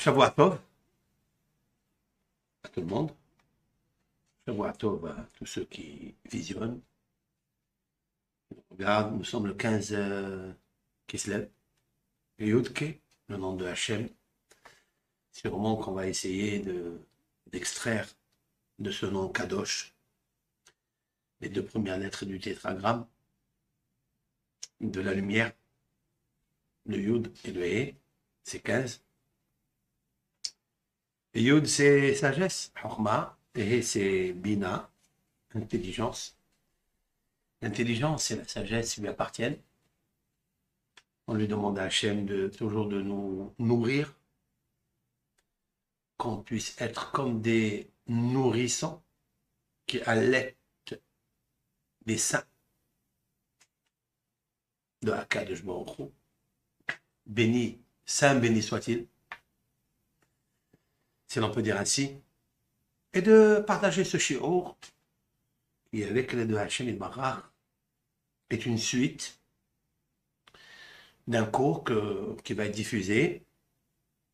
Shavua Tov à tout le monde. Shavua Tov à tous ceux qui visionnent. Regarde, nous sommes le 15 Kislev. Yudke, le nom de Hachem. Sûrement qu'on va essayer d'extraire de ce nom Kadosh les deux premières lettres du tétragramme, de la lumière, le Yud et le He, c'est 15. Et Yud, c'est sagesse, Chorma, et He, c'est Bina, intelligence. L'intelligence et la sagesse lui appartiennent. On lui demande à Hachem toujours de nous nourrir, qu'on puisse être comme des nourrissons qui allaitent des saints de Akadosh Baruch Hu. Béni, saint béni soit-il, si l'on peut dire ainsi, et de partager ce shiur qui, avec l'aide de Hachem Yitbarach, est une suite d'un cours qui va être diffusé,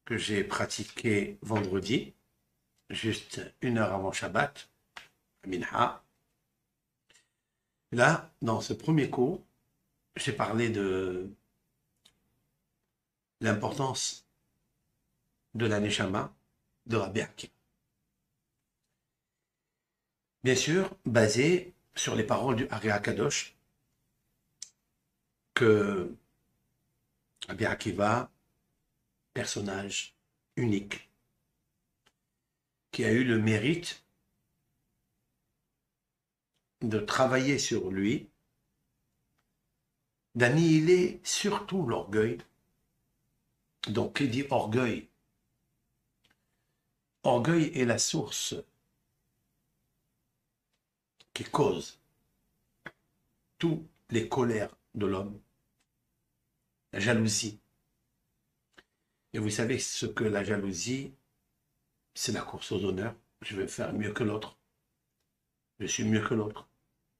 que j'ai pratiqué vendredi, juste 1 heure avant Shabbat, à Minha. Là, dans ce premier cours, j'ai parlé de l'importance de la Neshama de Rabbi Akiva. Bien sûr, basé sur les paroles du Ari Akadosh, que Rabbi Akiva, personnage unique, qui a eu le mérite de travailler sur lui, d'annihiler surtout l'orgueil. Donc, qui dit orgueil? Orgueil est la source qui cause toutes les colères de l'homme, la jalousie. Et vous savez ce que la jalousie, c'est la course aux honneurs. Je vais faire mieux que l'autre. Je suis mieux que l'autre.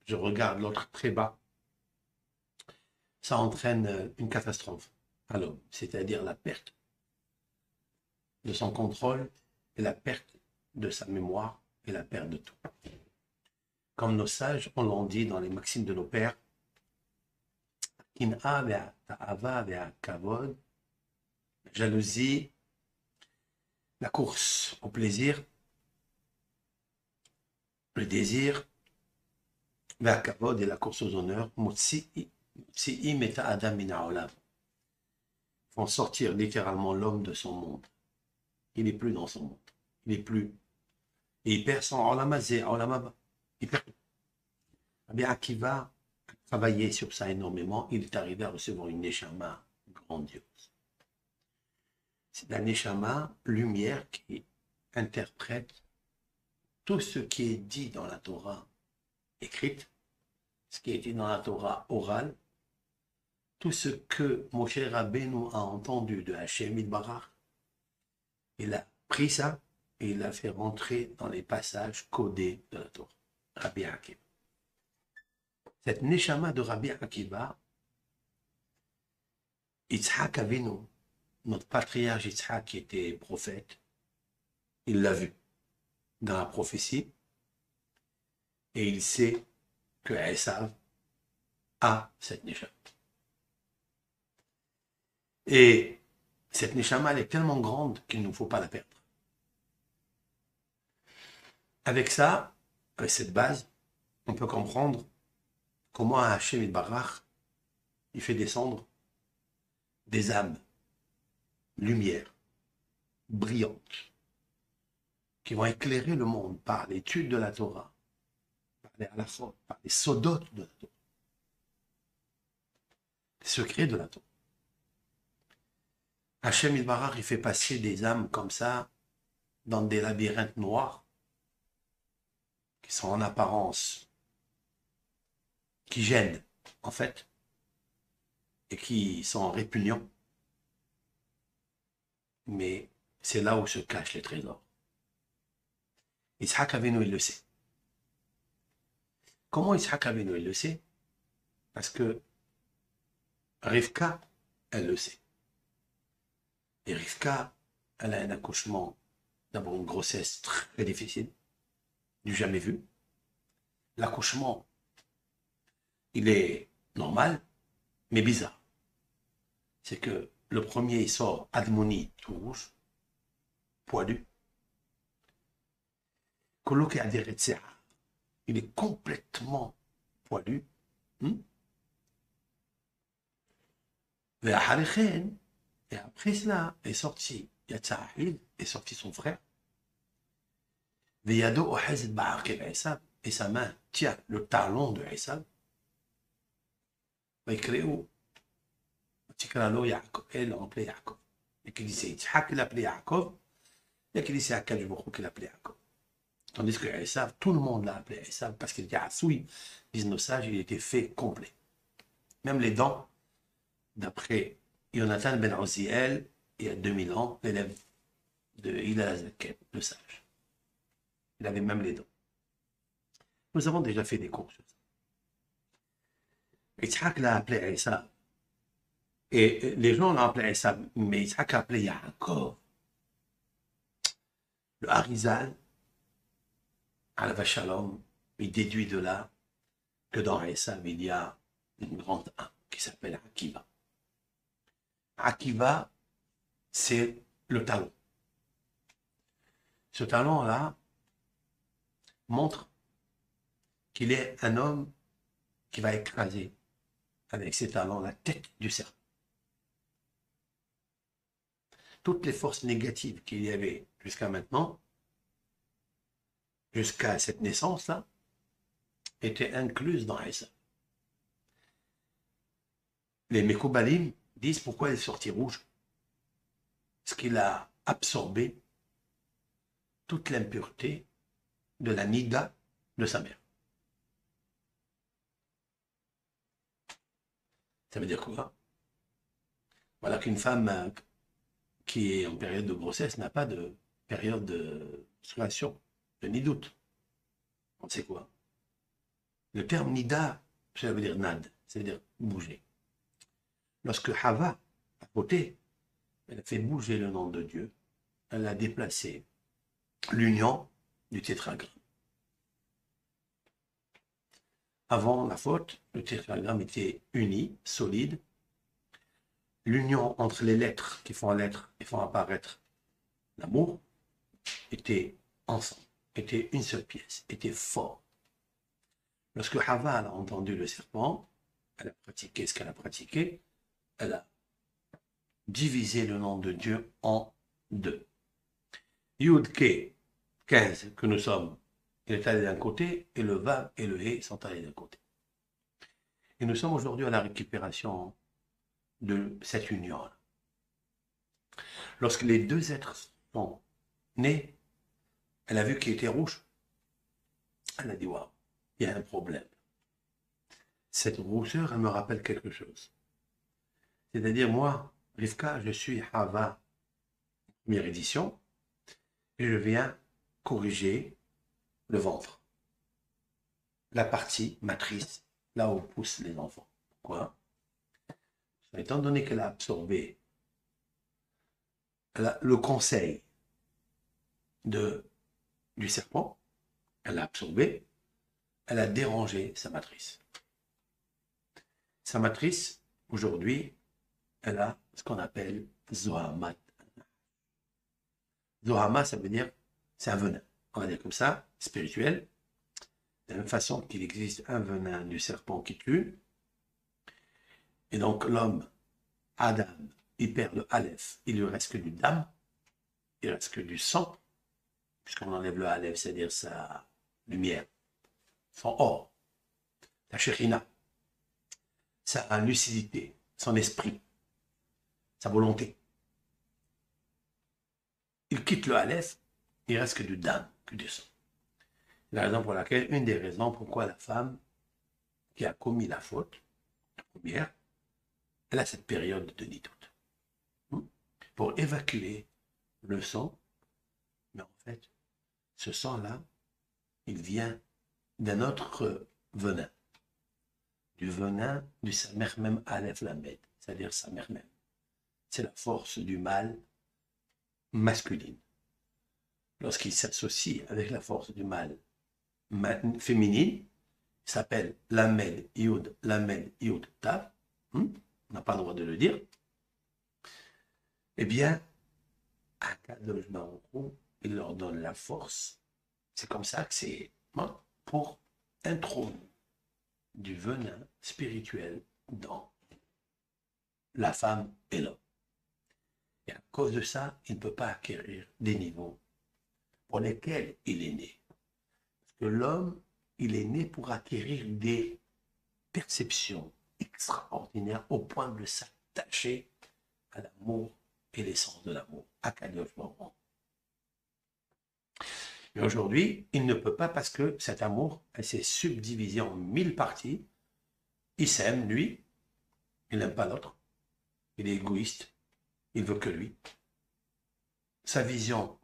Je regarde l'autre très bas. Ça entraîne une catastrophe à l'homme, c'est-à-dire la perte de son contrôle et la perte de sa mémoire et la perte de tout. Comme nos sages, on l'ont dit dans les maximes de nos pères, Kin'a ve'ata'ava ve'akavod, la jalousie, la course au plaisir, le désir, ve'akavod et la course aux honneurs, motzi'i meta adam min ha'olam, font sortir littéralement l'homme de son monde. Il n'est plus dans son monde. Il n'est plus. Et il perd son olamazé, olamaba. Il perd. Rabbi Akiva a travaillé sur ça énormément. Il est arrivé à recevoir une neshama grandiose. C'est la neshama lumière qui interprète tout ce qui est dit dans la Torah écrite, ce qui est dit dans la Torah orale, tout ce que Moshe Rabbeinu a entendu de Hachem Yitbarach. Il a pris ça et il l'a fait rentrer dans les passages codés de la Torah. Rabbi Akiva. Cette neshama de Rabbi Akiva, Yitzhak Avinu, notre patriarche Yitzhak qui était prophète, il l'a vu dans la prophétie et il sait que Esav a cette neshama. Et cette neshama, elle est tellement grande qu'il ne nous faut pas la perdre. Avec ça, avec cette base, on peut comprendre comment Hachem Yitbarach, il fait descendre des âmes, lumière, brillantes, qui vont éclairer le monde par l'étude de la Torah, par les sodotes de la Torah, les secrets de la Torah. Hachem Yitbarach, il fait passer des âmes comme ça dans des labyrinthes noirs qui sont en apparence, qui gênent en fait, et qui sont répugnants. Mais c'est là où se cachent les trésors. Yitzhak Avinu, il le sait. Comment Yitzhak Avinu, il le sait? Parce que Rivka, elle le sait. Et Rivka, elle a un accouchement, d'abord une grossesse très difficile, du jamais vu. L'accouchement, il est normal, mais bizarre. C'est que le premier, il sort admoni tout rouge, poilu. Coloqué à dire, il est complètement poilu. Et après cela est sorti Yatsahil, est sorti son frère. Et sa main tient le talon de Issab. Elle l'appelait Yaakov. Et qu'il disait Yitzhak, il l'appelait Yaakov. Et qu'il disait Akadosh Baruch Hu, qu'il l'appelait Yaakov. Tandis que Issab, tout le monde l'a appelé Issab parce qu'il était assoui, disent nos sages, il était fait complet. Même les dents, d'après Yonatan ben Oziel, il y a 2000 ans, l'élève de Hillel Azaken, le sage. Il avait même les dents. Nous avons déjà fait des cours sur ça. Yitzhak l'a appelé Issa. Et les gens l'ont appelé Issa, mais Yitzhak l'a appelé Yaakov. Le Harizal, Alav Shalom, il déduit de là que dans Issa, il y a une grande âme qui s'appelle Akiva. Akiva, c'est le talon. Ce talon-là montre qu'il est un homme qui va écraser avec ses talons la tête du serpent. Toutes les forces négatives qu'il y avait jusqu'à maintenant, jusqu'à cette naissance-là, étaient incluses dans Issa. Les Mekoubalim disent pourquoi il est sorti rouge. Parce qu'il a absorbé toute l'impureté de la nida de sa mère. Ça veut dire quoi? Voilà qu'une femme qui est en période de grossesse n'a pas de période de menstruation, de nidoute. On sait quoi? Le terme nida, ça veut dire nad, ça veut dire bouger. Lorsque Hava a voté, elle a fait bouger le nom de Dieu, elle a déplacé l'union du tétragramme. Avant la faute, le tétragramme était uni, solide. L'union entre les lettres qui font l'être et font apparaître l'amour était ensemble, était une seule pièce, était fort. Lorsque Hava a entendu le serpent, elle a pratiqué ce qu'elle a pratiqué, elle a divisé le nom de Dieu en deux. Yud-Ke, 15 que nous sommes, il est allé d'un côté, et le Vav et le He sont allés d'un côté. Et nous sommes aujourd'hui à la récupération de cette union-là. Lorsque les deux êtres sont nés, elle a vu qu'il était rouge. Elle a dit, waouh, il y a un problème. Cette rousseur, elle me rappelle quelque chose. C'est-à-dire, moi, Rivka, je suis Hava, première édition, et je viens corriger le ventre. La partie matrice, là où poussent les enfants. Pourquoi? Étant donné qu'elle a absorbé le conseil du serpent, elle a absorbé, elle a dérangé sa matrice. Sa matrice, aujourd'hui, elle a ce qu'on appelle Zohamat. Zohama, ça veut dire, c'est un venin. On va dire comme ça, spirituel. De la même façon qu'il existe un venin du serpent qui tue. Et donc l'homme, Adam, il perd le Aleph, il lui reste que du dam, il reste que du sang, puisqu'on enlève le Aleph, c'est-à-dire sa lumière, son or, sa shekhinah, sa lucidité, son esprit, sa volonté. Il quitte le Aleph, il reste que du dam, que du sang. C'est la raison pour laquelle, une des raisons pourquoi la femme qui a commis la faute, la première, elle a cette période de nidoute. Pour évacuer le sang, mais en fait, ce sang-là, il vient d'un autre venin, du venin du Samer même Aleph Lamed, c'est-à-dire Samer même. C'est la force du mal masculine. Lorsqu'il s'associe avec la force du mal féminine, il s'appelle Lamel Yud Tav, on n'a pas le droit de le dire, eh bien, Akadosh Baruch Hu, il leur donne la force. C'est comme ça que c'est pour introduire du venin spirituel dans la femme et l'homme. Et à cause de ça, il ne peut pas acquérir des niveaux pour lesquels il est né. Parce que l'homme, il est né pour acquérir des perceptions extraordinaires au point de s'attacher à l'amour et l'essence de l'amour, à Kadosh Baruch Hu. Mais aujourd'hui, il ne peut pas parce que cet amour s'est subdivisé en 1000 parties. Il s'aime, lui, il n'aime pas l'autre, il est égoïste, il veut que lui. Sa vision,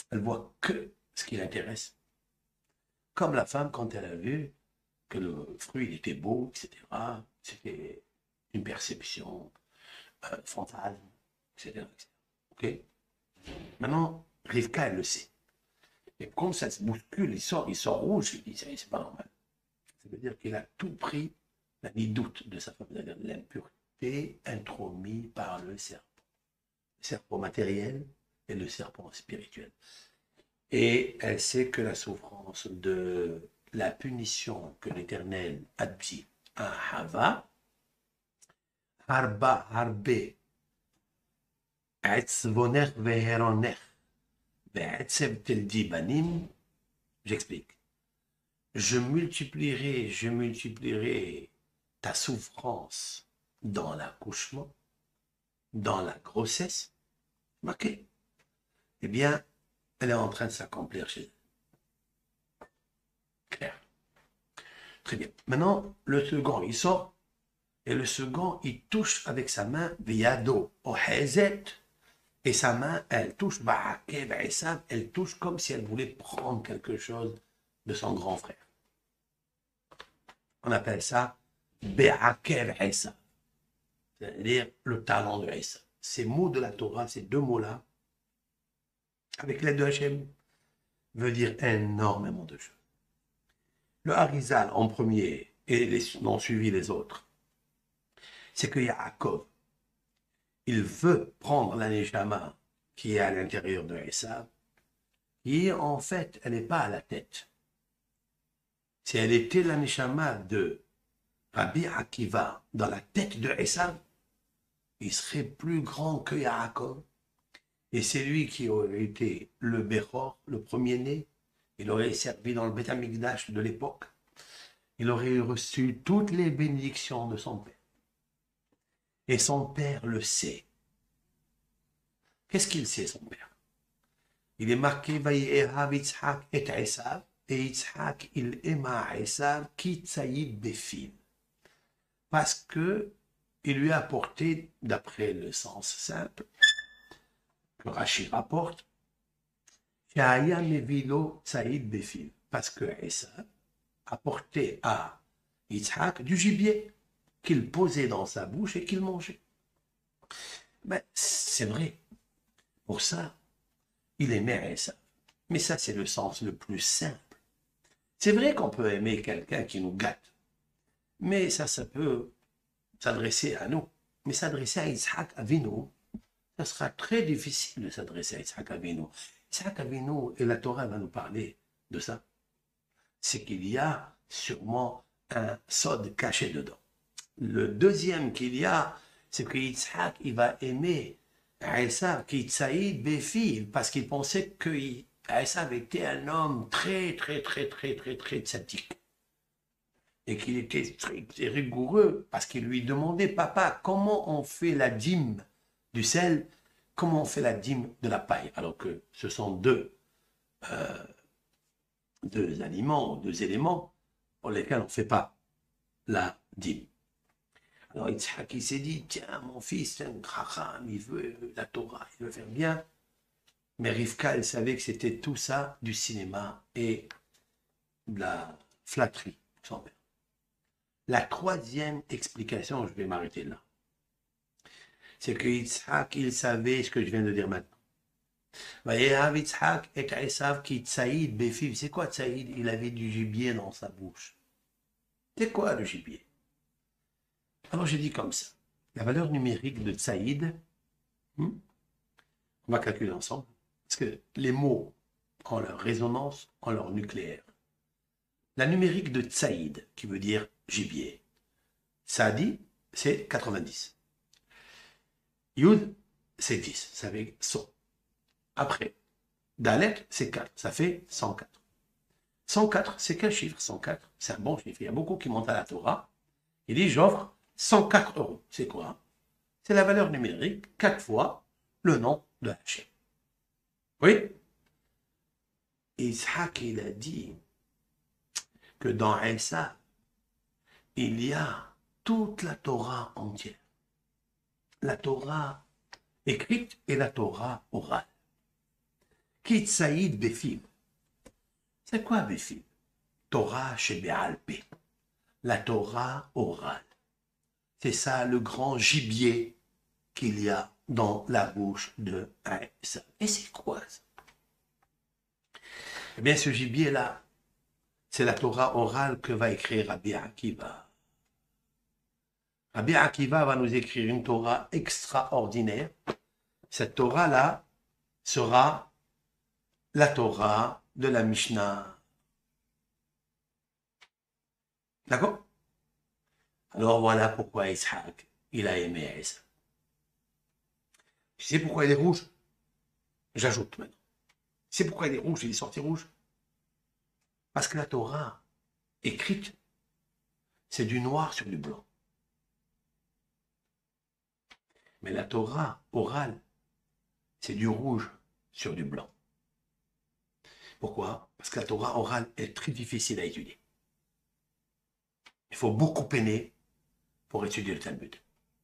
elle voit que ce qui l'intéresse. Comme la femme, quand elle a vu que le fruit il était beau, etc., c'était une perception, un fantasme, etc., etc. Ok. Maintenant, Rivka, elle le sait. Et comme ça se bouscule, il sort rouge, il dit, c'est pas normal. Ça veut dire qu'il a tout pris, il a mis doute de sa femme, c'est-à-dire l'impureté intromise par le serpent matériel et le serpent spirituel. Et elle sait que la souffrance de la punition que l'Éternel a dit à Hava, Harba Harbe, Etzvoner Veheroner, Ve'etzev Teldi Banim, j'explique. Je multiplierai ta souffrance dans l'accouchement, dans la grossesse. Ok. Eh bien, elle est en train de s'accomplir chez elle. Clair. Très bien. Maintenant, le second, il sort. Et le second, il touche avec sa main, Viado, Ohezet. Et sa main, elle touche, elle touche comme si elle voulait prendre quelque chose de son grand frère. On appelle ça Be'akev Esav, c'est-à-dire le talent de Esav. Ces mots de la Torah, ces deux mots-là, avec l'aide de Hachem, veut dire énormément de choses. Le Harizal en premier, et les ont suivi les autres, c'est que Yaakov, il veut prendre la Neshama qui est à l'intérieur de Esav, qui en fait, elle n'est pas à la tête. Si elle était la Neshama de Rabbi Akiva dans la tête de Esav, il serait plus grand que Yaakov. Et c'est lui qui aurait été le Bechor, le premier-né. Il aurait servi dans le Beth Amikdash de l'époque. Il aurait reçu toutes les bénédictions de son père. Et son père le sait. Qu'est-ce qu'il sait, son père? Il est marqué Vayehav Yitzhak et Esav. Et Yitzhak, il aima Esav qui tsaïd befil. Parce que il lui a apporté, d'après le sens simple, que Rashi rapporte, parce que Esav apportait à Yitzhak du gibier qu'il posait dans sa bouche et qu'il mangeait. Ben, c'est vrai. Pour ça, il aimait Esav. Mais ça, c'est le sens le plus simple. C'est vrai qu'on peut aimer quelqu'un qui nous gâte. Mais ça peut s'adresser à nous. Mais s'adresser à Yitzhak Avinu, ça sera très difficile de s'adresser à Yitzhak Avinu. Yitzhak Avinu, et la Torah va nous parler de ça, c'est qu'il y a sûrement un sod caché dedans. Le deuxième qu'il y a, c'est que Yitzhak, il va aimer Esav qui tsaïd befil, parce qu'il pensait que Esav était un homme très tzaddik. Et qu'il était strict et rigoureux, parce qu'il lui demandait, papa, comment on fait la dîme du sel, comment on fait la dîme de la paille, alors que ce sont deux aliments, deux éléments pour lesquels on ne fait pas la dîme. Alors Yitzhak, il s'est dit, tiens, mon fils, c'est un chacham, il veut la Torah, il veut faire bien. Mais Rivka, elle savait que c'était tout ça du cinéma et de la flatterie, son père. La troisième explication, je vais m'arrêter là, c'est que Yitzhak, il savait ce que je viens de dire maintenant. Vayehav Yitzhak et Esav qui tsaïd befiv. C'est quoi tsaïd? Il avait du gibier dans sa bouche. C'est quoi le gibier? Alors j'ai dit comme ça. La valeur numérique de tsaïd, on va calculer ensemble. Parce que les mots ont leur résonance, ont leur nucléaire. La numérique de tsaïd, qui veut dire gibier, Sadi, c'est 90. Yud, c'est 10, ça fait 100. Après, Dalet, c'est 4, ça fait 104. 104, c'est quel chiffre? 104, c'est un bon chiffre. Il y a beaucoup qui montent à la Torah. Il dit, j'offre 104 euros. C'est quoi? C'est la valeur numérique, 4 fois le nom de Hachem. Oui? Ishaq, il a dit que dans Esav, il y a toute la Torah entière. La Torah écrite et la Torah orale. Kitsaïd Befib. C'est quoi Befib? Torah chez Béalpé. La Torah orale. C'est ça le grand gibier qu'il y a dans la bouche de Esav. Et c'est quoi ça? Eh bien, ce gibier-là, c'est la Torah orale que va écrire Rabbi Akiva. Rabbi Akiva va nous écrire une Torah extraordinaire. Cette Torah-là sera la Torah de la Mishnah. D'accord? Alors voilà pourquoi Ishaq, il a aimé Esav. Tu sais pourquoi il est rouge? J'ajoute maintenant. Tu sais pourquoi il est rouge? Il est sorti rouge? Parce que la Torah écrite, c'est du noir sur du blanc. Mais la Torah orale, c'est du rouge sur du blanc. Pourquoi? Parce que la Torah orale est très difficile à étudier. Il faut beaucoup peiner pour étudier le Talmud.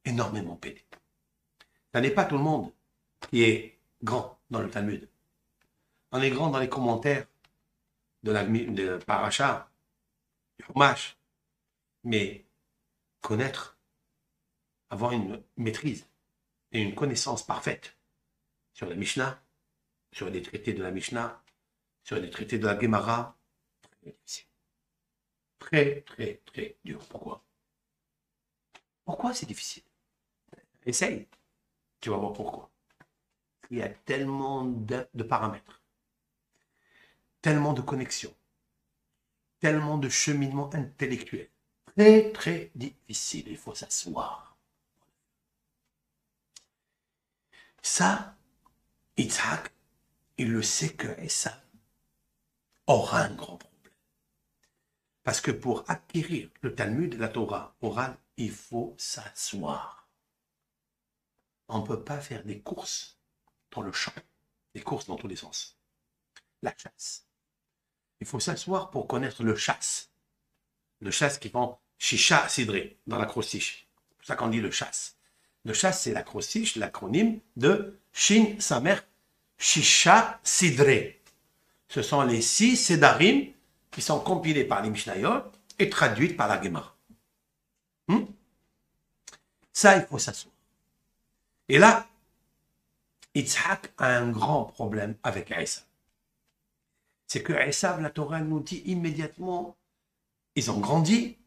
Énormément peiner. Ce n'est pas tout le monde qui est grand dans le Talmud. On est grand dans les commentaires de Paracha, du Chumash. Mais connaître, avoir une maîtrise et une connaissance parfaite sur la Mishnah, sur les traités de la Mishnah, sur les traités de la Gemara, très difficile. Très, très, très dur. Pourquoi? Pourquoi c'est difficile? Essaye. Tu vas voir pourquoi. Il y a tellement de paramètres, tellement de connexions, tellement de cheminement intellectuel. Très, très difficile. Il faut s'asseoir. Ça, Yitzhak, il le sait que Esav aura un grand problème. Parce que pour acquérir le Talmud, la Torah orale, il faut s'asseoir. On ne peut pas faire des courses dans le champ, des courses dans tous les sens. La chasse. Il faut s'asseoir pour connaître le chasse. Le chasse qui prend Shisha Sidré dans l'acrostiche. C'est pour ça qu'on dit le chasse. Le chasse, c'est l'acrostiche, l'acronyme de Shin Samer Shisha Sidré. Ce sont les 6 sédarim qui sont compilés par les Mishnayot et traduites par la Gemara. Ça, il faut s'asseoir. Et là, Yitzhak a un grand problème avec Esav. C'est que Esav, la Torah nous dit immédiatement, ils ont grandi.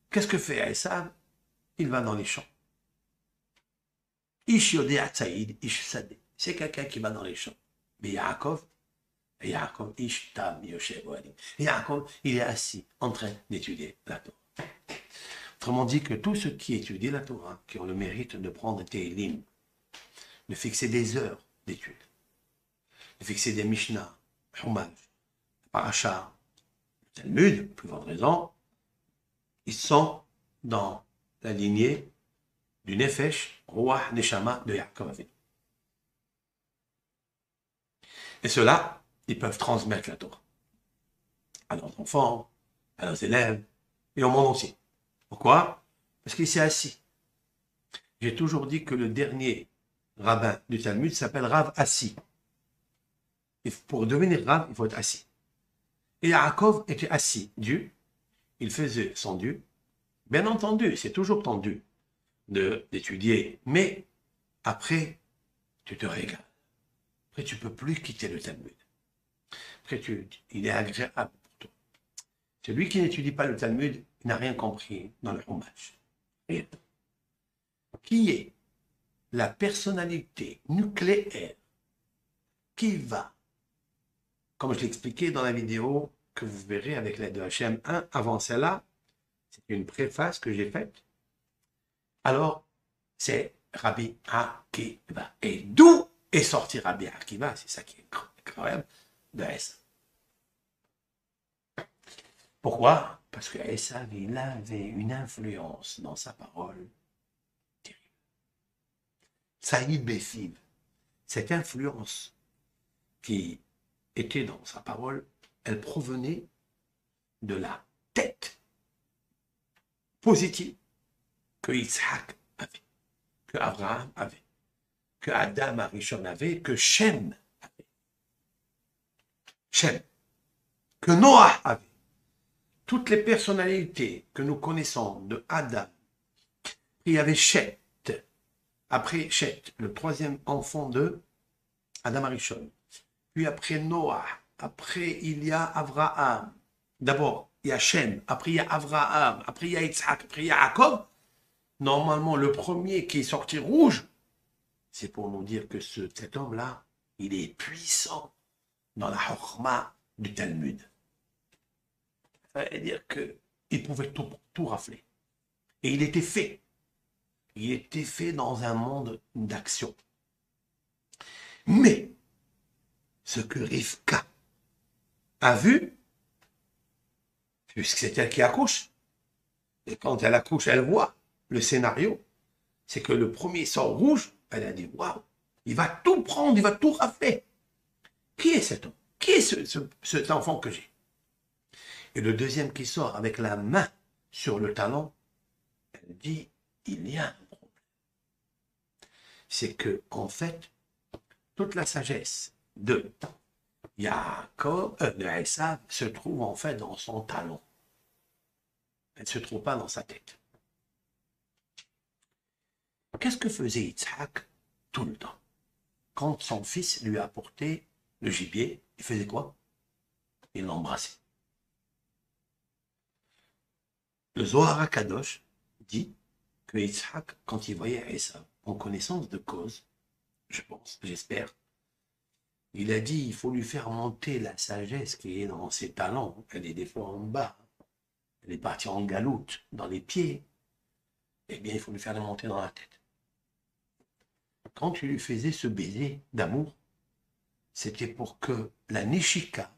Qu'est-ce que fait Esav? Il va dans les champs. Ish yodea tzaïd, ish sadeh. C'est quelqu'un qui va dans les champs. Mais Yaakov, ish tam yoshev oalim. Yaakov, il est assis en train d'étudier la Torah. Autrement dit que tous ceux qui étudient la Torah, qui ont le mérite de prendre des lignes, de fixer des heures d'études, de fixer des Mishnah, Chumash, Paracha, le Talmud, plus grande raison, ils sont dans la lignée du Nefesh, Ruach, Neshama de Yaakov Avinu. Et ceux-là, ils peuvent transmettre la Torah à leurs enfants, à leurs élèves et au monde aussi. Pourquoi? Parce qu'il s'est assis. J'ai toujours dit que le dernier rabbin du Talmud s'appelle Rav assis. Et pour devenir Rav, il faut être assis. Et Yaakov était assis, Dieu. Il faisait son Dieu. Bien entendu, c'est toujours tendu d'étudier, mais après, tu te régales. Après, tu ne peux plus quitter le Talmud. Après, il est agréable pour toi. Celui qui n'étudie pas le Talmud n'a rien compris dans le Chumash. Rien. Qui est la personnalité nucléaire qui va, comme je l'ai expliqué dans la vidéo que vous verrez avec l'aide de HM1, avant cela, c'est une préface que j'ai faite. Alors, c'est Rabbi Akiva. Et d'où est sorti Rabbi Akiva? C'est ça qui est incroyable de Esav. Pourquoi? Parce que Esav, il avait une influence dans sa parole terrible. Saïd Bessiv, cette influence qui était dans sa parole, elle provenait de la tête positive que Yitzhak avait, que Abraham avait, que Adam Arishon avait, que Shem avait. Shem, que Noah avait. Toutes les personnalités que nous connaissons de Adam, il y avait Shet, après Shet, le troisième enfant de Adam Arishon, puis après Noah, après il y a Abraham, d'abord il y a Shem, après il y a Abraham, après il y a Yitzhak, après il y a Jacob. Normalement, le premier qui est sorti rouge, c'est pour nous dire que cet homme-là, il est puissant dans la Chokhma du Talmud. Ça veut dire qu'il pouvait tout rafler. Et il était fait. Il était fait dans un monde d'action. Mais, ce que Rivka a vu, puisque c'est elle qui accouche, et quand elle accouche, elle voit le scénario, c'est que le premier sort rouge, elle a dit, waouh, il va tout prendre, il va tout rafler. Qui est cet homme? Qui est cet enfant que j'ai? Et le deuxième qui sort avec la main sur le talon, elle dit, il y a un problème. C'est que, en fait, toute la sagesse de Yaakov, de Esav, se trouve en fait dans son talon. Elle ne se trouve pas dans sa tête. Qu'est-ce que faisait Yitzhak tout le temps? Quand son fils lui a apporté le gibier, il faisait quoi? Il l'embrassait. Le Zohar HaKadosh dit que Yitzhak, quand il voyait Esav, en connaissance de cause, je pense, j'espère, il a dit il faut lui faire monter la sagesse qui est dans ses talons. Elle est des fois en bas. Elle est partie en galoute dans les pieds. Eh bien, il faut lui faire la monter dans la tête. Quand tu lui faisais ce baiser d'amour, c'était pour que la neshika,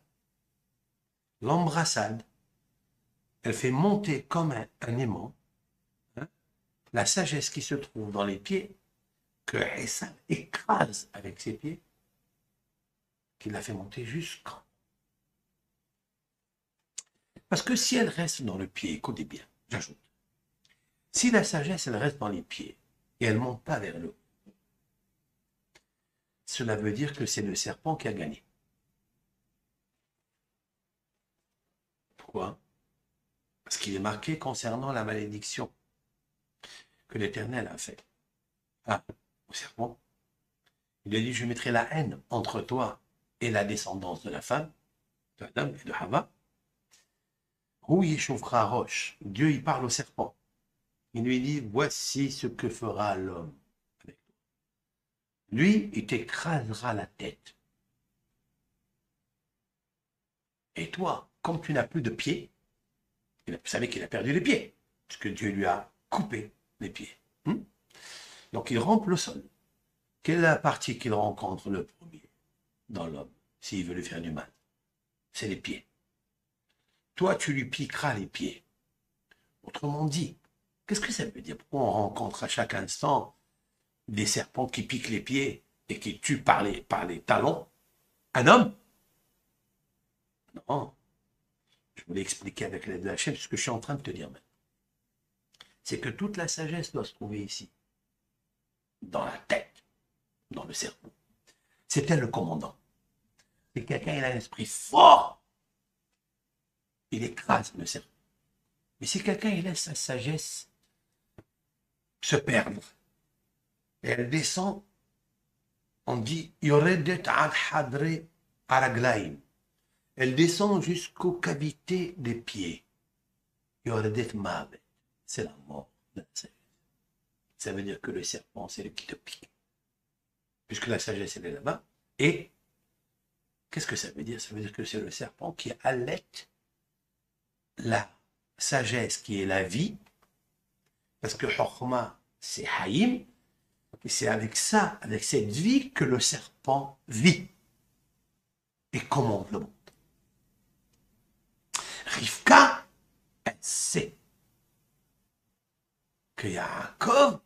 l'embrassade, elle fait monter comme un aimant, hein, la sagesse qui se trouve dans les pieds, que Esav écrase avec ses pieds, qu'il la fait monter jusqu'en. Parce que si elle reste dans le pied, écoutez bien, j'ajoute, si la sagesse, elle reste dans les pieds et elle ne monte pas vers le haut, cela veut dire que c'est le serpent qui a gagné. Pourquoi? Parce qu'il est marqué concernant la malédiction que l'Éternel a fait au serpent. Il a dit, je mettrai la haine entre toi et la descendance de la femme, de Adam et de Hava. Où Yeshuvra roche, Dieu il parle au serpent. Il lui dit, voici ce que fera l'homme avec toi. Lui, il t'écrasera la tête. Et toi, comme tu n'as plus de pieds, vous savez qu'il a perdu les pieds, parce que Dieu lui a coupé les pieds. Donc il rampe le sol. Quelle est la partie qu'il rencontre le premier dans l'homme, s'il veut lui faire du mal? C'est les pieds. Toi, tu lui piqueras les pieds. Autrement dit, qu'est-ce que ça veut dire? Pourquoi on rencontre à chaque instant des serpents qui piquent les pieds et qui tuent par les talons un homme? Non. Je voulais expliquer avec l'aide de Hachem ce que je suis en train de te dire maintenant. C'est que toute la sagesse doit se trouver ici, dans la tête, dans le cerveau. C'était le commandant. Si quelqu'un il a un esprit fort, il écrase le cerveau. Mais si quelqu'un il laisse sa sagesse se perdre, et elle descend on dit Yoredet al hadre araglaim. Elle descend jusqu'aux cavités des pieds. Yoredet mavet. C'est la mort de la sagesse. Ça veut dire que le serpent, c'est le qui te pique. Puisque la sagesse, elle est là-bas. Et qu'est-ce que ça veut dire? Ça veut dire que c'est le serpent qui allaite la sagesse qui est la vie. Parce que Chokhmah, c'est Haïm. Et c'est avec ça, avec cette vie, que le serpent vit et commande le monde. Rivka, elle sait que Yaakov,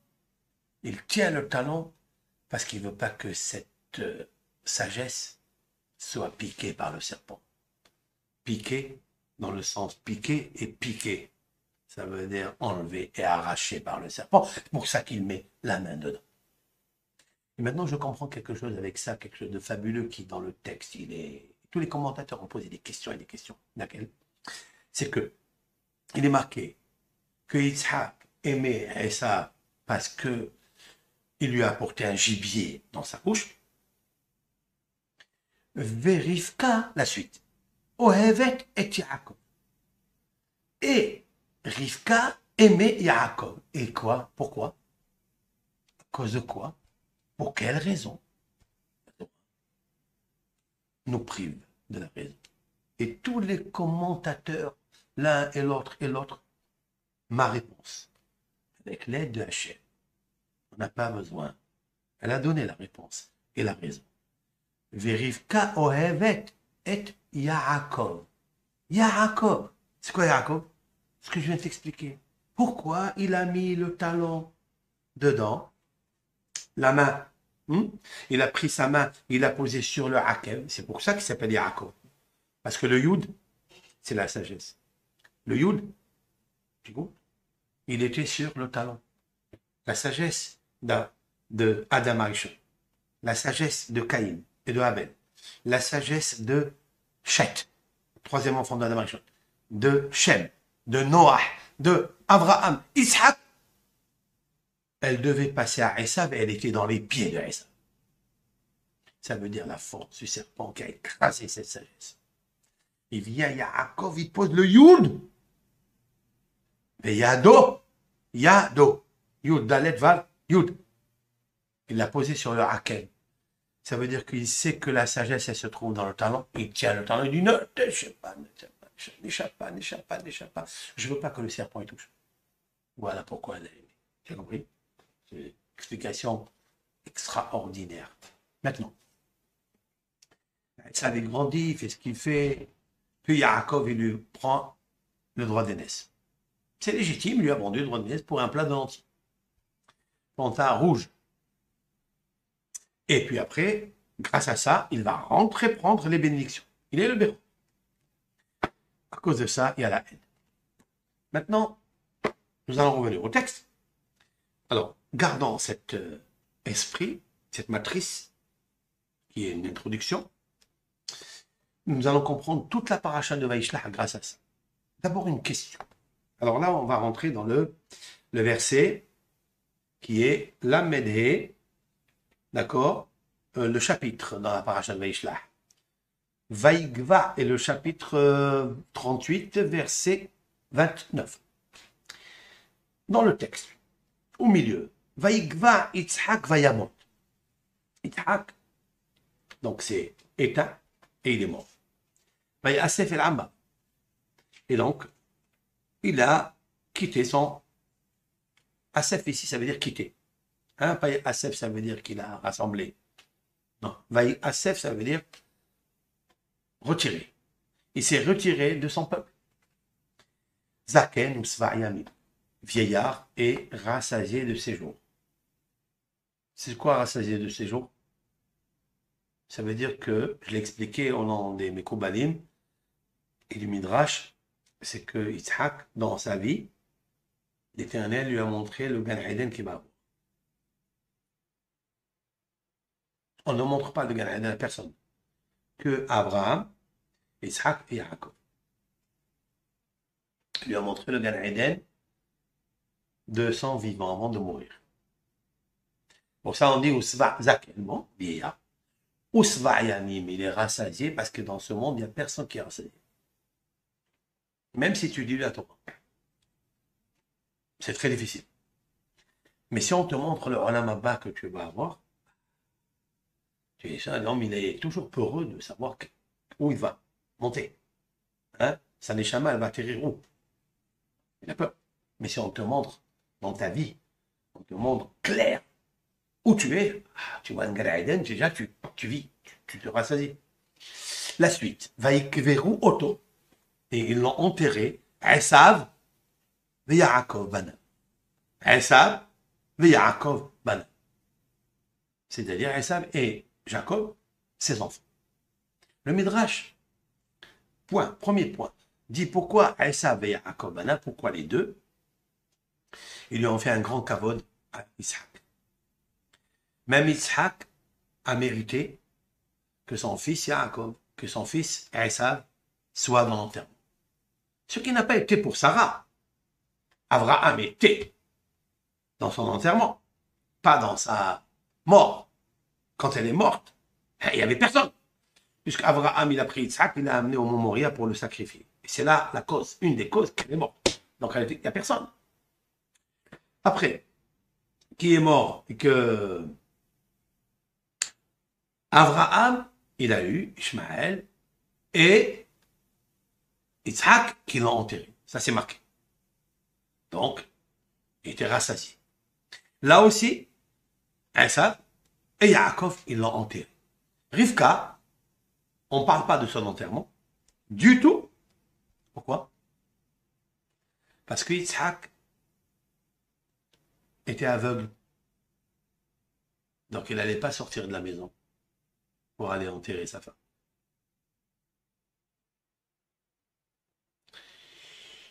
il tient le talon parce qu'il ne veut pas que cette sagesse soit piquée par le serpent. Piquée, dans le sens piqué et piqué. Ça veut dire enlevé et arraché par le serpent. C'est pour ça qu'il met la main dedans. Et maintenant, je comprends quelque chose avec ça, quelque chose de fabuleux qui, dans le texte, tous les commentateurs ont posé des questions et des questions. Laquelle? C'est que, il est marqué que Yitzhak aimait Esav parce que il lui a apporté un gibier dans sa couche. Rivka, la suite. Ohevet et Yaakov. Et Rivka aimait Yaakov. Et quoi? Pourquoi? À cause de quoi? Pour quelle raison? Nous prive de la raison. Et tous les commentateurs, l'un et l'autre, ma réponse, avec l'aide de Hachem, on n'a pas besoin. Elle a donné la réponse et la raison. Verivka ohevet et Yaakov. Yaakov. C'est quoi Yaakov? Ce que je viens de t'expliquer. Pourquoi il a mis le talon dedans, la main? Il a pris sa main, il l'a posé sur le Hakev. C'est pour ça qu'il s'appelle Yaakov. Parce que le Yud, c'est la sagesse. Le Yud, il était sur le talon. La sagesse de Adam Arishon. La sagesse de Caïn et de Abel. La sagesse de Chet, troisième enfant d'Adam Arishon. De Shem, de Noah, de Abraham, Ishaq. Elle devait passer à Esav et elle était dans les pieds de Esav. Ça veut dire la force du serpent qui a écrasé cette sagesse. Il vient Yaakov, il pose le Yud. Et Yado, Yud, Dalet, Val, Yud. Il l'a posé sur le Hakel. Ça veut dire qu'il sait que la sagesse, elle se trouve dans le talon. Il tient le talon, il dit ne t'échappe pas, n'échappe pas. Je ne veux pas que le serpent y touche. Voilà pourquoi elle est. Tu as compris? C'est une explication extraordinaire. Maintenant, ça avait grandi, il fait ce qu'il fait. Puis Yaakov, il lui prend le droit d'aînesse. C'est légitime, il lui a vendu le droit d'aînesse pour un plat de lentilles. Pantin rouge. Et puis après, grâce à ça, il va rentrer prendre les bénédictions. Il est le béron. À cause de ça, il y a la haine. Maintenant, nous allons revenir au texte. Alors, gardant cet esprit, cette matrice, qui est une introduction, nous allons comprendre toute la paracha de Vaishlach grâce à ça. D'abord, une question. Alors là, on va rentrer dans le verset qui est Lamedhe, d'accord, le chapitre dans la paracha de Vaishlach. Vaïgva est le chapitre 38, verset 29. Dans le texte, au milieu, Vaïgva Yitzhak Vayamot. Yitzhak, donc c'est éteint et il est mort. Vayasef el Amma. Et donc, il a quitté son... Asef ici, ça veut dire quitter. Hein, pas Asef, ça veut dire qu'il a rassemblé. Non, Asef, ça veut dire retirer. Il s'est retiré de son peuple. Zaken ou Svayamim, vieillard et rassasié de ses jours. C'est quoi rassasié de ses jours? Ça veut dire que, je l'ai expliqué au nom des Mekoubalim et du Midrash, c'est que Yitzhak, dans sa vie, l'Éternel lui a montré le Gan Eden qui va avoir. On ne montre pas le Gan Eden à personne. Que Abraham, Yitzhak et Yaakov. Il lui a montré le Gan Eden de son vivant avant de mourir. Pour ça, on dit Ousva Zakelmo, vieillard. Ousva Yanim, il est rassasié parce que dans ce monde, il n'y a personne qui est rassasié. Même si tu dis la Torah. C'est très difficile. Mais si on te montre le Olam Abba que tu vas avoir, tu dis ça, l'homme, il est toujours peureux de savoir où il va monter. Hein? Sa neshama, elle va atterrir où? Il a peur. Mais si on te montre dans ta vie, on te montre clair où tu es, tu vois un Gan Eden, déjà tu vis, tu te rassasies. La suite, Vaikveru Oto, et ils l'ont enterré, Esav, Yaakov Bana. Esav, Yaakov Bana. C'est-à-dire Esav et Jacob, ses enfants. Le Midrash, premier point, dit pourquoi Esav et Yaakov Bana, pourquoi les deux? Ils lui ont fait un grand kavod à Isaac. Même Isaac a mérité que son fils Yaakov, que son fils Esav soit dans l'enterrement. Ce qui n'a pas été pour Sarah. Abraham était dans son enterrement, pas dans sa mort. Quand elle est morte, il n'y avait personne. Puisqu'Abraham, il a pris Isaac, il l'a amené au Mont Moria pour le sacrifier. Et c'est là la cause, une des causes qu'elle est morte. Donc il n'y a personne. Après, qui est mort et que Abraham, il a eu Ishmaël et Isaac qui l'ont enterré. Ça, c'est marqué. Donc, il était rassasié. Là aussi, Esav et Yaakov, ils l'ont enterré. Rivka, on ne parle pas de son enterrement du tout. Pourquoi? Parce que Isaac était aveugle. Donc, il n'allait pas sortir de la maison pour aller enterrer sa femme.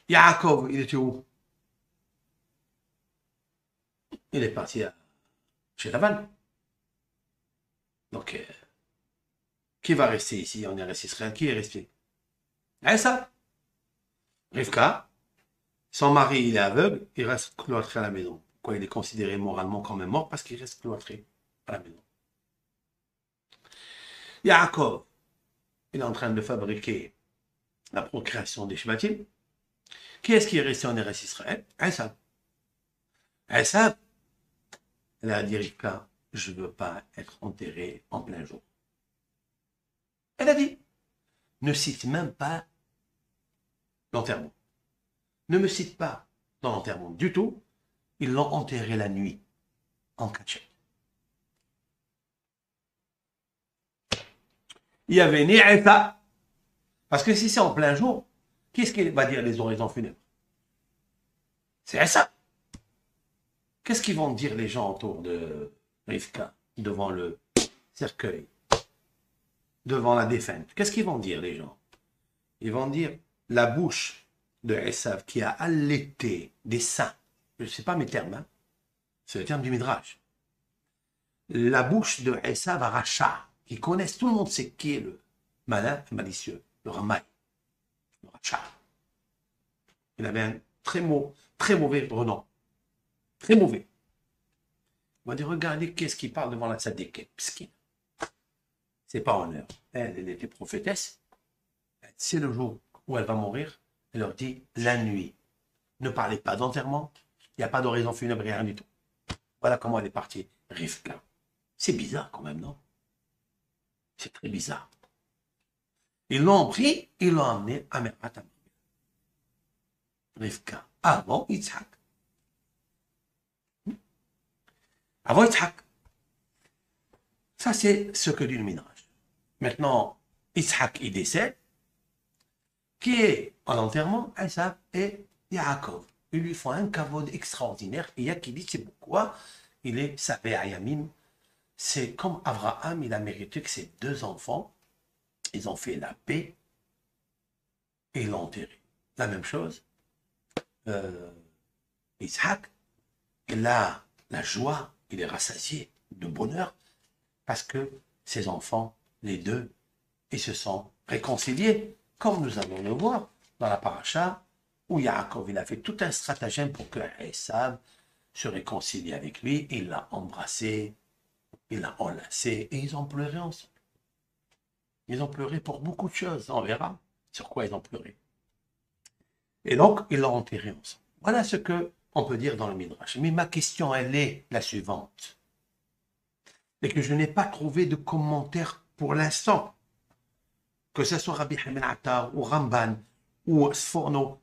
Yaakov, il était où? Il est parti chez Lavan. Donc, qui va rester ici? On est resté Israël. Qui est resté? Ça. Rivka, son mari, il est aveugle, il reste cloîtré à la maison. Pourquoi il est considéré moralement comme mort? Parce qu'il reste cloîtré à la maison. Yaakov, il est en train de fabriquer la procréation des Shvatim. Qui est-ce qui est resté en Eretz Israël? Esav. Esav, elle a dit Rivka, je ne veux pas être enterré en plein jour. Elle a dit, ne cite même pas l'enterrement. Ne me cite pas dans l'enterrement du tout. Ils l'ont enterré la nuit, en cachette. Il y avait ni Esav, parce que si c'est en plein jour, qu'est-ce qu'il va dire les oraisons funèbres? C'est Esav. Qu'est-ce qu'ils vont dire les gens autour de Rivka, devant le cercueil, devant la défunte? Qu'est-ce qu'ils vont dire les gens? Ils vont dire la bouche de Esav qui a allaité des seins. Je ne sais pas mes termes, hein? C'est le terme du Midrash. La bouche de Esav à Racha, qui connaissent, tout le monde sait qui est le malin, le malicieux, le Ramaï, le Racha. Il avait un très mauvais renom. Très mauvais. On va dire, regardez qu'est-ce qu'il parle devant la tzaddik. C'est pas honneur. Elle était prophétesse. C'est le jour où elle va mourir. Elle leur dit, la nuit. Ne parlez pas d'enterrement. Il n'y a pas d'horizon funèbre, rien du tout. Voilà comment elle est partie. Rivka. C'est bizarre quand même, non? C'est très bizarre. Ils l'ont pris, ils l'ont amené à Merat. Rivka. Avant Yitzhak. Avant Yitzhak. Ça, c'est ce que dit le Midrash. Maintenant, Yitzhak, il décède. Qui est en enterrement? Esav et Yaakov. Ils lui font un kavod extraordinaire. Et il y a qui dit, c'est pourquoi il est Savé Ayamim. C'est comme Abraham, il a mérité que ses deux enfants, ils ont fait la paix et ils l'ont enterré. La même chose. Isaac, il a la joie, il est rassasié de bonheur parce que ses enfants, les deux, ils se sont réconciliés, comme nous allons le voir dans la paracha où Yaakov, il a fait tout un stratagème pour que Esav se réconcilie avec lui. Il l'a embrassé, Ils l'ont enlacé et ils ont pleuré ensemble. Ils ont pleuré pour beaucoup de choses. On verra sur quoi ils ont pleuré. Et donc, ils l'ont enterré ensemble. Voilà ce que on peut dire dans le Midrash. Mais ma question, elle est la suivante. Et que je n'ai pas trouvé de commentaire pour l'instant. Que ce soit Rabbi Ibn Attar ou Ramban ou Sforno,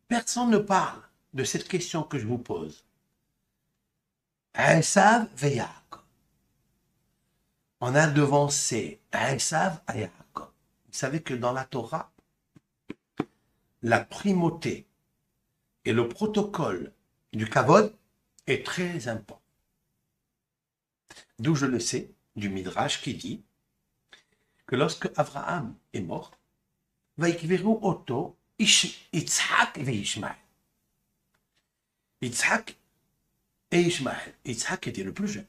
personne ne parle de cette question que je vous pose. Esav ve Yaakov. On a devancé Esav à Yaakov. Vous savez que dans la Torah, la primauté et le protocole du kavod est très important. D'où je le sais, du Midrash qui dit que lorsque Abraham est mort, Vaikveru Oto, Yitzhak et Ishmael. Yitzhak et Ishmael. Yitzhak était le plus jeune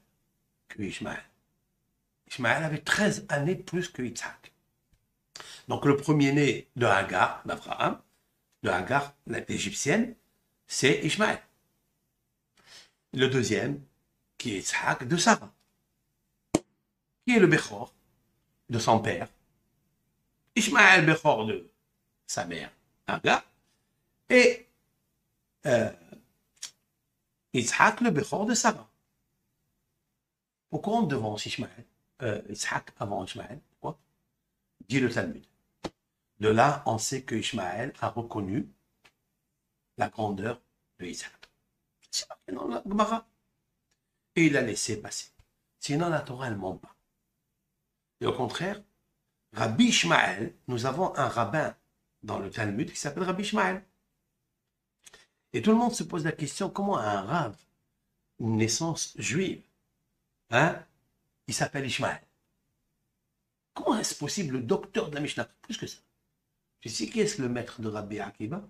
que Ishmael. Ishmael avait 13 années plus que Yitzhak. Donc le premier-né de Hagar, d'Abraham, de Hagar, l'égyptienne, c'est Ishmael. Le deuxième, qui est Yitzhak, de Sarah, qui est le Bechor de son père. Ishmael Bechor de sa mère, Hagar, et Yitzhak le Bechor de Sarah. Pourquoi on devance Ishmael, Yitzhak avant Ishmael? Pourquoi? Dit le Talmud. De là, on sait que Ishmael a reconnu la grandeur de Yitzhak. C'est marqué dans la Gemara. Et il l'a laissé passer. Sinon, la Torah, elle ne ment pas. Et au contraire, Rabbi Ishmael, nous avons un rabbin dans le Talmud qui s'appelle Rabbi Ishmael. Et tout le monde se pose la question, comment un rab, une naissance juive, il s'appelle Ishmael? Comment est-ce possible, le docteur de la Mishnah? Plus que ça. Tu sais qui est-ce le maître de Rabbi Akiva?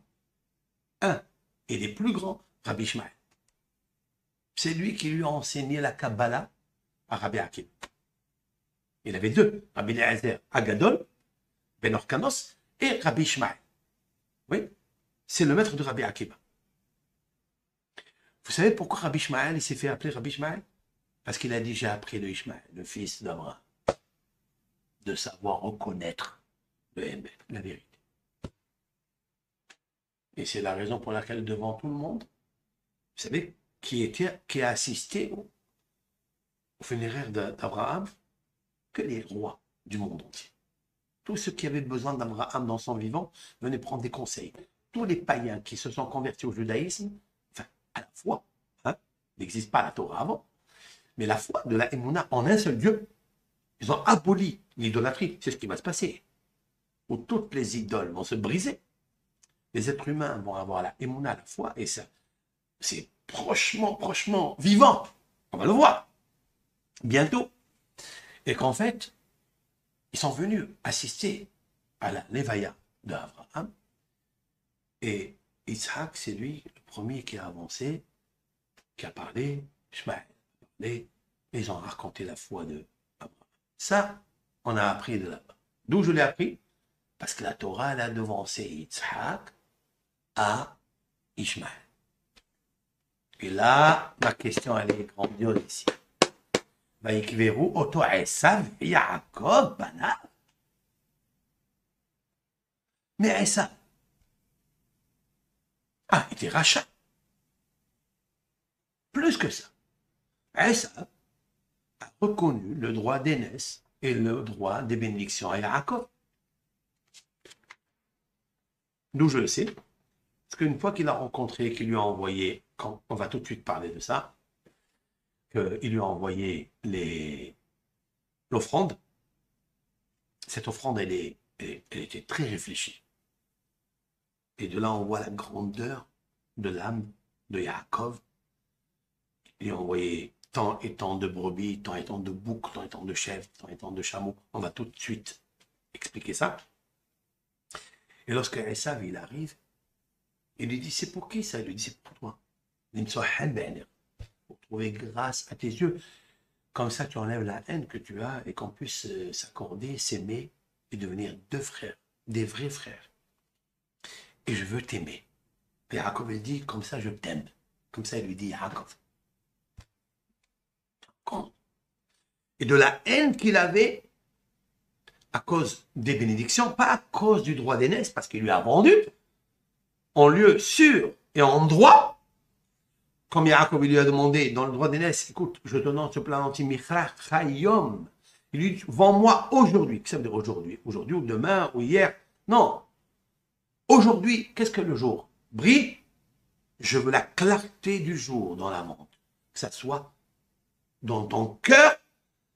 Et les plus grands, Rabbi Ishmael. C'est lui qui lui a enseigné la Kabbalah à Rabbi Akiva. Il avait deux, Rabbi Eliezer Agadol, Ben Orkanos, et Rabbi Ishmael. Oui, c'est le maître de Rabbi Akiva. Vous savez pourquoi Rabbi Ishmael, il s'est fait appeler Rabbi Ishmael? Parce qu'il a dit, j'ai appris de Ishmael, le fils d'Abraham, de savoir reconnaître le Hémet, la vérité. Et c'est la raison pour laquelle, devant tout le monde, vous savez, qui a assisté au funéraire d'Abraham, que les rois du monde entier. Tous ceux qui avaient besoin d'Abraham dans son vivant venaient prendre des conseils. Tous les païens qui se sont convertis au judaïsme, enfin, à la foi, il n'existe pas la Torah avant, mais la foi de la Emouna en un seul Dieu, ils ont aboli l'idolâtrie. C'est ce qui va se passer. Où toutes les idoles vont se briser. Les êtres humains vont avoir la Emouna, la foi, et ça, c'est prochement vivant. On va le voir bientôt. Et qu'en fait, ils sont venus assister à la Levaya d'Abraham. Et Yitzhak, c'est lui le premier qui a avancé, qui a parlé, Ishmael a parlé, et ils ont raconté la foi de Abraham. Ça, on a appris de là-bas. D'où je l'ai appris? Parce que la Torah, elle a devancé Yitzhak à Ishmael. Et là, ma question, elle est grandiose ici. ויקברו אותו עשיו ויעקב בניו. Mais Esav, il était rachat. Plus que ça. Esav a reconnu le droit d'aînesse et le droit des bénédictions à Yaakov. D'où je le sais. Parce qu'une fois qu'il a rencontré, qu'il lui a envoyé, on va tout de suite parler de ça, qu'il lui a envoyé l'offrande. Cette offrande, elle était très réfléchie. Et de là, on voit la grandeur de l'âme de Yaakov. Il a envoyé tant et tant de brebis, tant et tant de boucs, tant et tant de chèvres, tant et tant de chameaux. On va tout de suite expliquer ça. Et lorsque Esav, il arrive, il lui dit, c'est pour qui ça? Il lui dit, c'est pour toi. Il dit, pour trouver grâce à tes yeux. Comme ça, tu enlèves la haine que tu as et qu'on puisse s'accorder, s'aimer et devenir deux frères, des vrais frères. Et je veux t'aimer. Et Yaakov, il dit, comme ça, je t'aime. Comme ça, il lui dit, Yaakov. et de la haine qu'il avait à cause des bénédictions, pas à cause du droit d'aînesse, parce qu'il lui a vendu, en lieu sûr et en droit, comme Yaakov lui a demandé dans le droit d'aînesse, écoute, je te donne ce plan anti-michrach chayom. Il lui dit, vends-moi aujourd'hui. Qu'est-ce que ça veut dire aujourd'hui? Aujourd'hui ou demain ou hier? Non. Aujourd'hui, qu'est-ce que le jour? Brille. Je veux la clarté du jour dans la montre. Que ça soit dans ton cœur,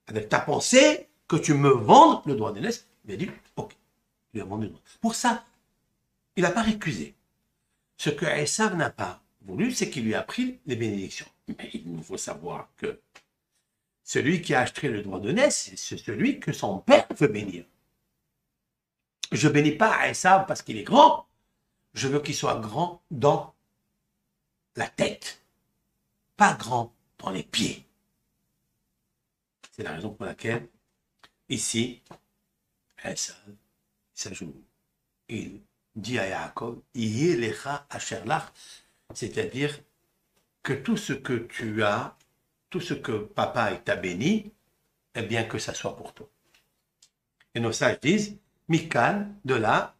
avec ta pensée, que tu me vendes le droit d'aînesse. Il a dit, ok, il lui a vendu le droit. Pour ça, il n'a pas récusé. Ce que Esav n'a pas voulu, c'est qu'il lui a pris les bénédictions. Mais il nous faut savoir que celui qui a acheté le droit d'aînesse, c'est celui que son père veut bénir. Je ne bénis pas Esav parce qu'il est grand. Je veux qu'il soit grand dans la tête, pas grand dans les pieds. C'est la raison pour laquelle, ici, Esav s'ajoute. Il dit à Yaakov, c'est-à-dire que tout ce que tu as, tout ce que papa t'a béni, eh bien que ça soit pour toi. Et nos sages disent, Mikal, de là,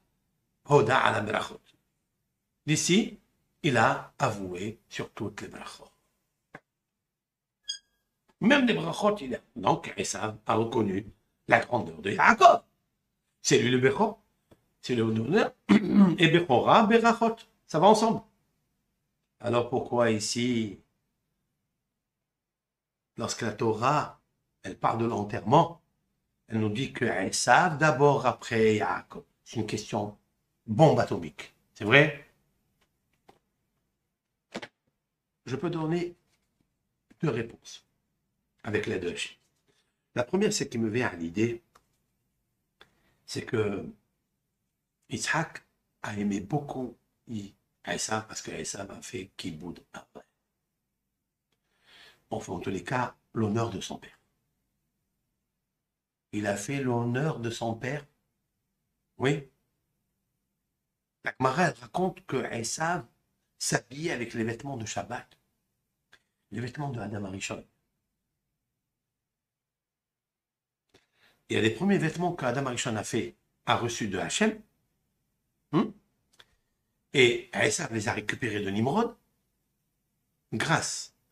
Hoda ala brachot. D'ici, il a avoué sur toutes les brachot. Même les brachot, il a. Donc, Esav a reconnu la grandeur de Yaakov. C'est lui le Bechor, c'est le honneur, et Bechora, Berachot. Ça va ensemble. Alors pourquoi ici, lorsque la Torah, elle parle de l'enterrement, elle nous dit que Esav d'abord, après Yaakov. C'est une question bombe atomique. C'est vrai? Je peux donner deux réponses avec l'aide de Hachim. La première, c'est qui me vient à l'idée, c'est que Yitzhak a aimé beaucoup Esav parce que Esav a fait Kiboud après. Enfin, en tous les cas, l'honneur de son père. Il a fait l'honneur de son père. Oui. La Gemara raconte que Esav s'habillait avec les vêtements de Shabbat, les vêtements de Adam Arishon. Il y a des premiers vêtements qu'Adam Arishon a reçus de Hachem, et Esav les a récupérés de Nimrod,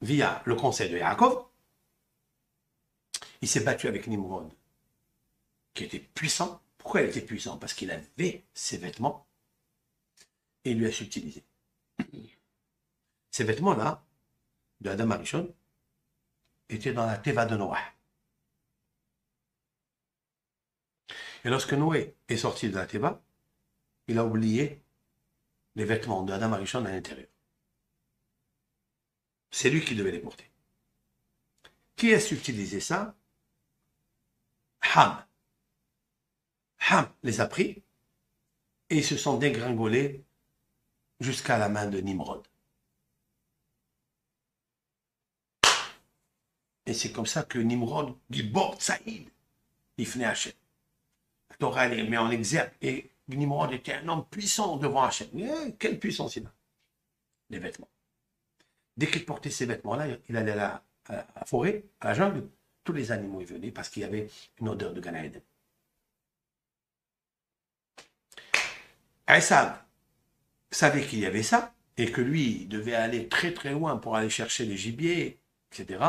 via le conseil de Yaakov. Il s'est battu avec Nimrod, qui était puissant. Pourquoi il était puissant? Parce qu'il avait ses vêtements, et il lui a subtilisé. Ces vêtements-là, de Adam Arishon, étaient dans la Teva de Noah. Et lorsque Noé est sorti de la Teva, il a oublié les vêtements de Adam Arishon à l'intérieur. C'est lui qui devait les porter. Qui a subtilisé ça? Ham. Ham les a pris et ils se sont dégringolés jusqu'à la main de Nimrod. Et c'est comme ça que Nimrod dit Bord Saïd, Ifne Hachem. La Torah les met en exergue et Nimrod était un homme puissant devant Hachem. Quelle puissance il a? Les vêtements. Dès qu'il portait ces vêtements-là, il allait à la forêt, à la jungle, tous les animaux y venaient parce qu'il y avait une odeur de Gan Eden. Esav savait qu'il y avait ça et que lui devait aller très très loin pour aller chercher les gibiers, etc.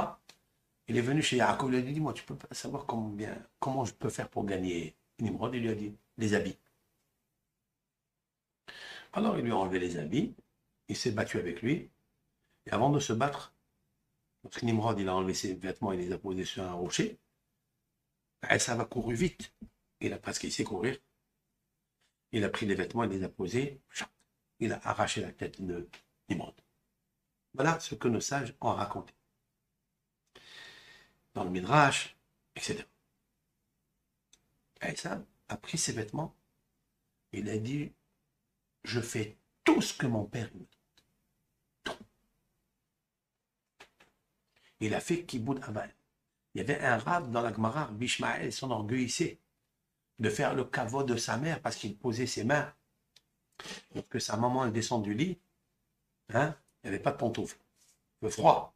Il est venu chez Yaakov, il lui a dit, dis-moi, tu peux pas savoir comment je peux faire pour gagner Nimrod? Il lui a dit, les habits. Alors il lui a enlevé les habits, il s'est battu avec lui, et avant de se battre, lorsque Nimrod il a enlevé ses vêtements et les a posés sur un rocher, Esav a couru vite, il a presque essayé de courir, il a pris les vêtements et les a posés, il a arraché la tête de Nimrod. Voilà ce que nos sages ont raconté. Dans le Midrash, etc. Esav a pris ses vêtements, il a dit, je fais tout ce que mon père me dit. Tout. Il a fait Kiboud Aval. Il y avait un rab dans la Gemara, Bishmael s'enorgueillissait de faire le kavod de sa mère parce qu'il posait ses mains. Lorsque sa maman elle descend du lit, il n'y avait pas de pantoufles. Le froid,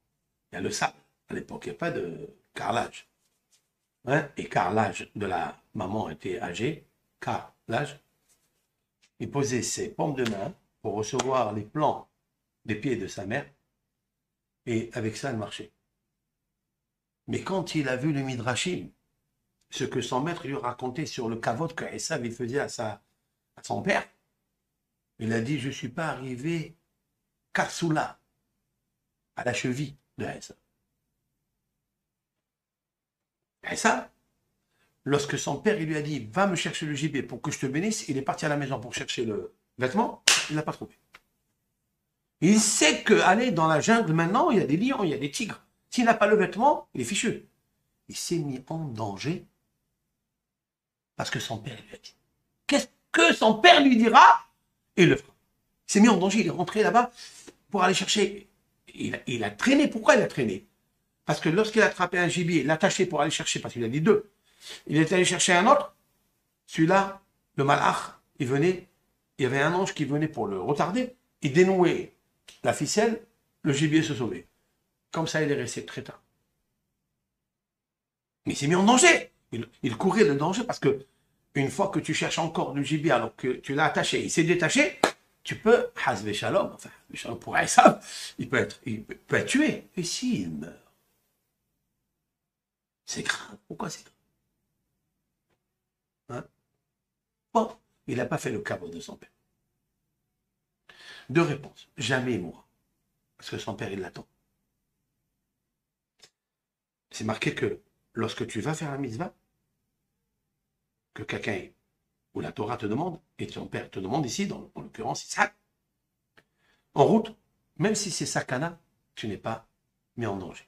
il y a le sable. À l'époque, il n'y a pas de carrelage. hein, et car l'âge de la maman était âgé, car l'âge, il posait ses paumes de main pour recevoir les plans des pieds de sa mère, et avec ça, elle marchait. Mais quand il a vu le Midrashim, ce que son maître lui racontait sur le kavod que Esav il faisait à son père, il a dit, je ne suis pas arrivé qu'Arsoula, à la cheville de Esav. Esav, lorsque son père il lui a dit, va me chercher le gibet pour que je te bénisse, il est parti à la maison pour chercher le vêtement, il ne l'a pas trouvé. Il sait qu'aller dans la jungle maintenant, il y a des lions, il y a des tigres. S'il n'a pas le vêtement, il est fichu. Il s'est mis en danger parce que son père lui a dit. Qu'est-ce que son père lui dira? Il le fera. Il s'est mis en danger, il est rentré là-bas pour aller chercher. Il a traîné. Pourquoi il a traîné? Parce que lorsqu'il a attrapé un gibier, il l'a attaché pour aller chercher, parce qu'il a dit deux. Il est allé chercher un autre. Celui-là, le malach, il venait. Il y avait un ange qui venait pour le retarder. Il dénouait la ficelle, le gibier se sauvait. Comme ça, il est resté très tard. Mais il s'est mis en danger. Il courait le danger parce que une fois que tu cherches encore du gibier alors que tu l'as attaché, il s'est détaché, tu peux, hasbe shalom, enfin, shalom pour Esav, il peut être tué. Et s'il meurt, c'est grave. Pourquoi c'est grave? Hein? Bon, il n'a pas fait le caveau de son père. Deux réponses. Jamais il mourra. Parce que son père, il l'attend. C'est marqué que lorsque tu vas faire la mitzvah, que quelqu'un ou la Torah te demande, et ton père te demande ici, en l'occurrence Isaac, en route, même si c'est sakana, tu n'es pas mis en danger.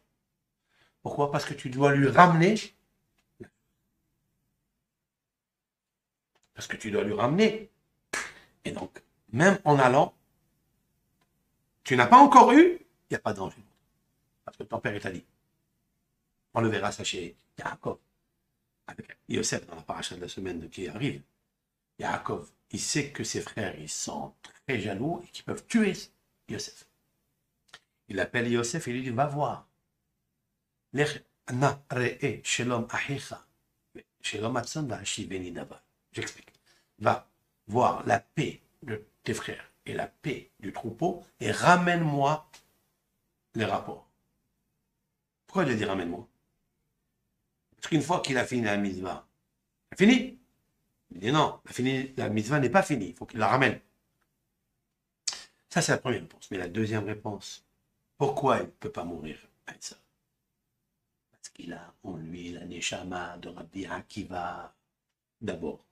Pourquoi? Parce que tu dois lui ramener. Parce que tu dois lui ramener. Et donc, même en allant, tu n'as pas encore eu, il n'y a pas de danger. Parce que ton père t'a dit. On le verra ça chez Yaakov. Avec Yosef dans la paracha de la semaine qui arrive. Yaakov, il sait que ses frères, ils sont très jaloux et qu'ils peuvent tuer Yosef. Il appelle Yosef et lui dit, va voir. J'explique. Va voir la paix de tes frères et la paix du troupeau et ramène-moi les rapports. Pourquoi il a dit ramène-moi? Parce qu'une fois qu'il a fini la mitzvah, il a fini? Il dit non, la mitzvah n'est pas finie, il faut qu'il la ramène. Ça, c'est la première réponse. Mais la deuxième réponse, pourquoi il ne peut pas mourir avec ça? Parce qu'il a en lui la neshama de Rabbi Akiva d'abord.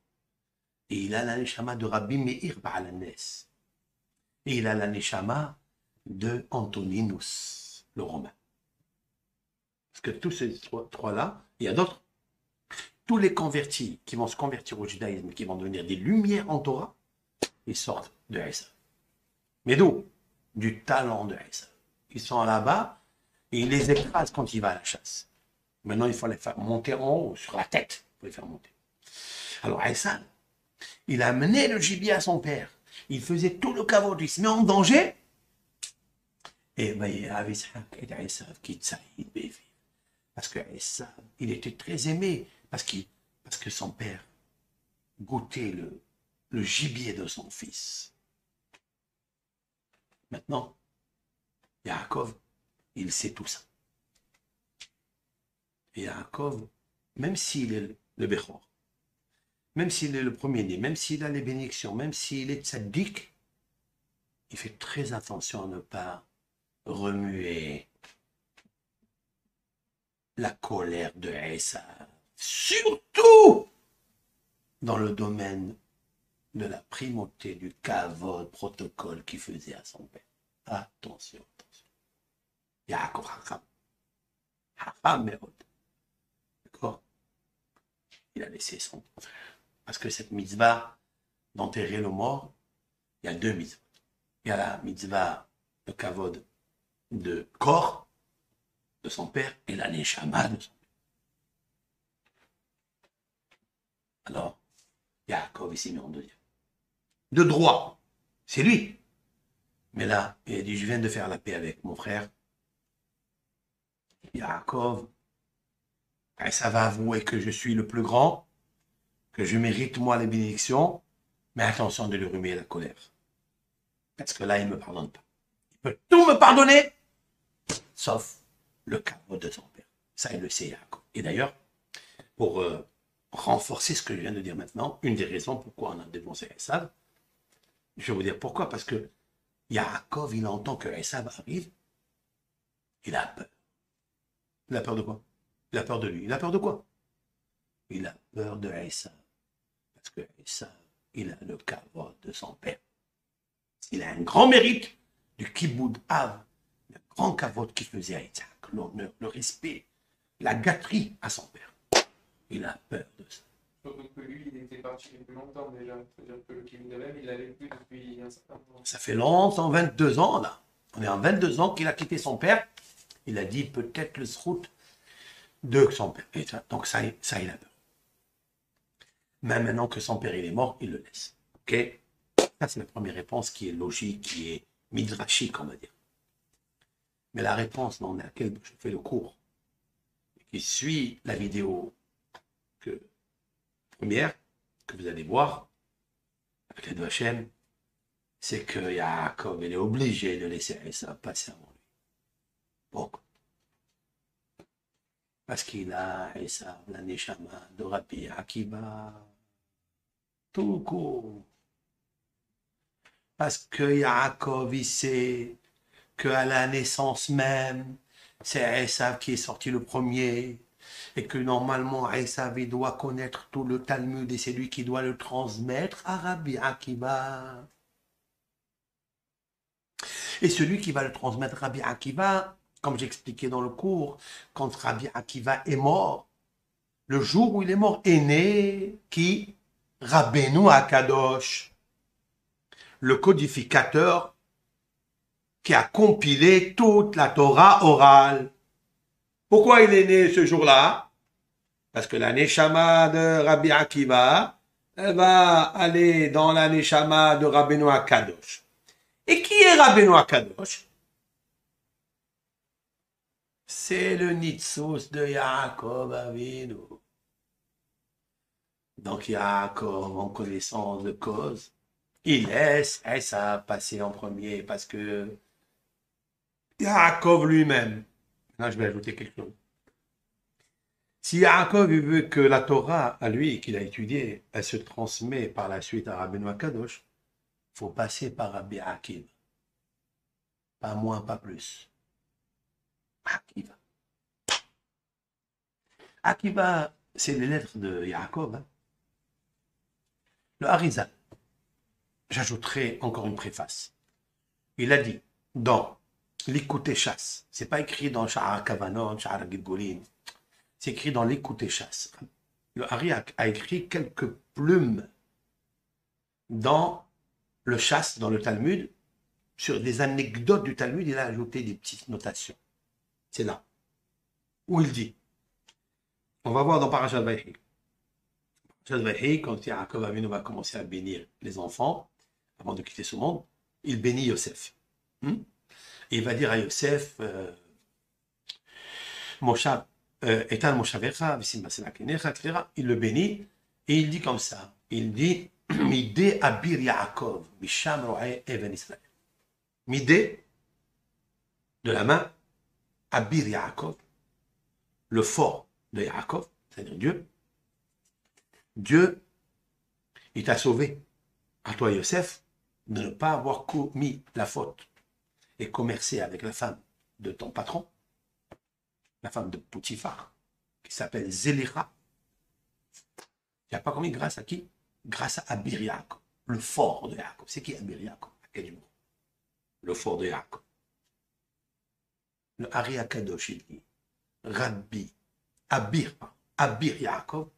Et il a la neshama de Rabbi Meir Ba'alanes. Et il a la neshama de Antoninus, le romain. Parce que tous ces trois-là, il y a d'autres. Tous les convertis qui vont se convertir au judaïsme, qui vont devenir des lumières en Torah, ils sortent de Esav. Mais d'où? Du talent de Esav. Ils sont là-bas et ils les écrasent quand il va à la chasse. Maintenant, il faut les faire monter en haut, sur la tête. Il faut les faire monter. Alors Esav, il a amené le gibier à son père. Il faisait tout le kavod, il se met en danger. Et bien, il y avait Esav qui tsaïd, parce que Esav, il était très aimé, parce que son père goûtait le gibier de son fils. Maintenant, Yaakov, il sait tout ça. Et Yaakov, même s'il est le Bechor, même s'il est le premier-né, même s'il a les bénédictions, même s'il est tzaddik, il fait très attention à ne pas remuer la colère de Esav. Surtout dans le domaine de la primauté du kavod protocole qu'il faisait à son père. Attention, attention. Yaakov Hacham. Hacham Meod. D'accord? Il a laissé son frère. Parce que cette mitzvah d'enterrer le mort, il y a deux mitzvahs. Il y a la mitzvah de kavod de corps de son père et la neshama de son père. Alors, Yaakov ici, mais en deuxième. De droit, c'est lui. Mais là, il a dit, je viens de faire la paix avec mon frère. Yaakov, Ça va avouer que je suis le plus grand, que je mérite moi les bénédictions, mais attention de lui remuer la colère. Parce que là, il ne me pardonne pas. Il peut tout me pardonner, sauf le caveau de son père. Ça, il le sait, Yaakov. Et d'ailleurs, pour renforcer ce que je viens de dire maintenant, une des raisons pourquoi on a dénoncé Esav, je vais vous dire pourquoi. Parce que Yaakov, il entend que Esav arrive, il a peur. Il a peur de quoi? Il a peur de lui. Il a peur de quoi? Il a peur de Esav. Parce que Esav, il a le caveau de son père. Il a un grand mérite du Kiboud Av, le grand kavod qui faisait à Isaac, l'honneur, le respect, la gâterie à son père. Il a peur de ça. Surtout que lui, il était parti depuis longtemps déjà. C'est-à-dire que le Kiboud Av, il l'avait plus depuis un certain temps. Ça fait longtemps, 22 ans là. On est en 22 ans qu'il a quitté son père. Il a dit peut-être le srout de son père. Et ça, donc ça, il a peur. Même maintenant que son père il est mort, il le laisse. Ok? Ça, c'est la première réponse qui est logique, qui est midrashique, on va dire. Mais la réponse dans laquelle je fais le cours, qui suit la vidéo première que vous allez voir, avec les deux Hachem, c'est que Yaakov, il est obligé de laisser ça passer avant lui. Pourquoi? Parce qu'il a Esav, la Neshama de Rabbi Akiva, tout court. Parce que Yaakov, il sait qu'à la naissance même, c'est Esav qui est sorti le premier, et que normalement Esav il doit connaître tout le Talmud et c'est lui qui doit le transmettre à Rabbi Akiva. Et celui qui va le transmettre à Rabbi Akiva, comme j'expliquais dans le cours, quand Rabbi Akiva est mort, le jour où il est mort, est né qui? Rabbeinu Akadosh, le codificateur qui a compilé toute la Torah orale. Pourquoi il est né ce jour-là? Parce que la Neshama de Rabbi Akiva, elle va aller dans la Neshama de Rabbeinu Akadosh. Et qui est Rabbeinu Akadosh? C'est le Nitzos de Yaakov Avinu. Donc Yaakov, en connaissance de cause, il laisse Esav passer en premier parce que Yaakov lui-même, là je vais ajouter quelque chose. Si Yaakov veut que la Torah, à lui, qu'il a étudiée, elle se transmet par la suite à Rabbeinu Akadosh, il faut passer par Rabbi Akiva. Pas moins, pas plus. Akiva. Akiva, c'est les lettres de Yaakov. Hein. Le Harizal. J'ajouterai encore une préface. Il a dit, dans l'écouter chasse, c'est pas écrit dans Sha'ar Kavanot, Sha'ar Gilgolin, c'est écrit dans l'écouter chasse. Le Hari a écrit quelques plumes dans le chasse, dans le Talmud, sur des anecdotes du Talmud, il a ajouté des petites notations. C'est là où il dit, on va voir dans Parashat Vayhi. Parashat Vayhi, quand Yaakov Avinu va commencer à bénir les enfants, avant de quitter ce monde, il bénit Yosef. Et il va dire à Yosef, Moshav, Etan Moshavecha, etc. Il le bénit et il dit comme ça. Il dit Midé Abir Yaakov, Misham Ro'e Even Israël. Midé, de la main, Abir Yaakov, le fort de Yaakov, c'est-à-dire Dieu. Dieu, il t'a sauvé, à toi Yosef, de ne pas avoir commis la faute et commercé avec la femme de ton patron, la femme de Potiphar, qui s'appelle Zéléra. Tu n'as pas commis grâce à qui? Grâce à Abir Yaakov, le fort de Yaakov. C'est qui Abir Yaakov? Le fort de Yaakov. Le Hari Akadosh, il dit, Rabbi, Abir Yaakov,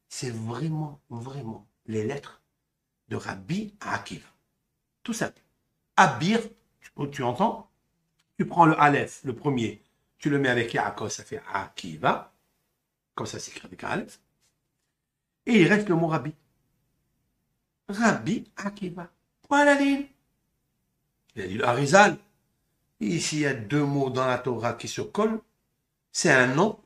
c'est vraiment, vraiment les lettres de Rabbi Akiva. Tout simple. Abir, tu entends? Tu prends le Aleph, le premier, tu le mets avec Yaakov, ça fait Akiva, comme ça s'écrit avec un Aleph. Et il reste le mot Rabbi. Rabbi Akiva. Point à la ligne. Il a dit le Harizal. Ici, il y a deux mots dans la Torah qui se collent. C'est un nom,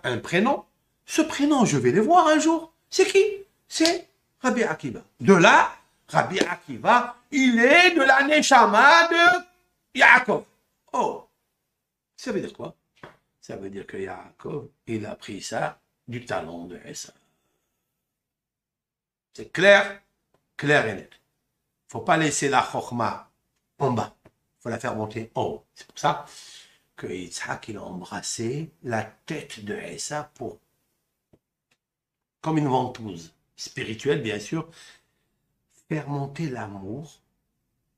un prénom ce prénom, je vais les voir un jour. C'est qui? C'est Rabbi Akiva. De là, Rabbi Akiva, il est de la Neshama de Yaakov. Oh, ça veut dire quoi? Ça veut dire que Yaakov, il a pris ça du talon de Esav. C'est clair, clair et net. Il ne faut pas laisser la chokhma en bas. Il faut la faire monter en haut. C'est pour ça que Yitzhak, il a embrassé la tête de Esav pour, comme une ventouse spirituelle, bien sûr, faire monter l'amour.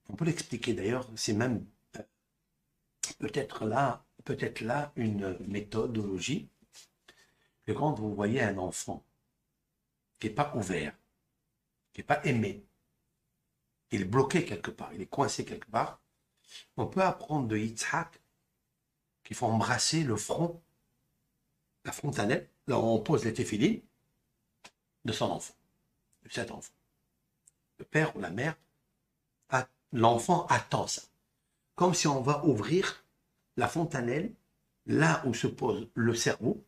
On peut l'expliquer d'ailleurs, c'est même peut-être là une méthodologie. Que quand vous voyez un enfant qui n'est pas ouvert, qui n'est pas aimé, il est bloqué quelque part, il est coincé quelque part, on peut apprendre de Yitzhak qu'il faut embrasser le front, la fontanelle, là où on pose les téphilines de son enfant, de cet enfant. Le père ou la mère, l'enfant attend ça. Comme si on va ouvrir la fontanelle là où se pose le cerveau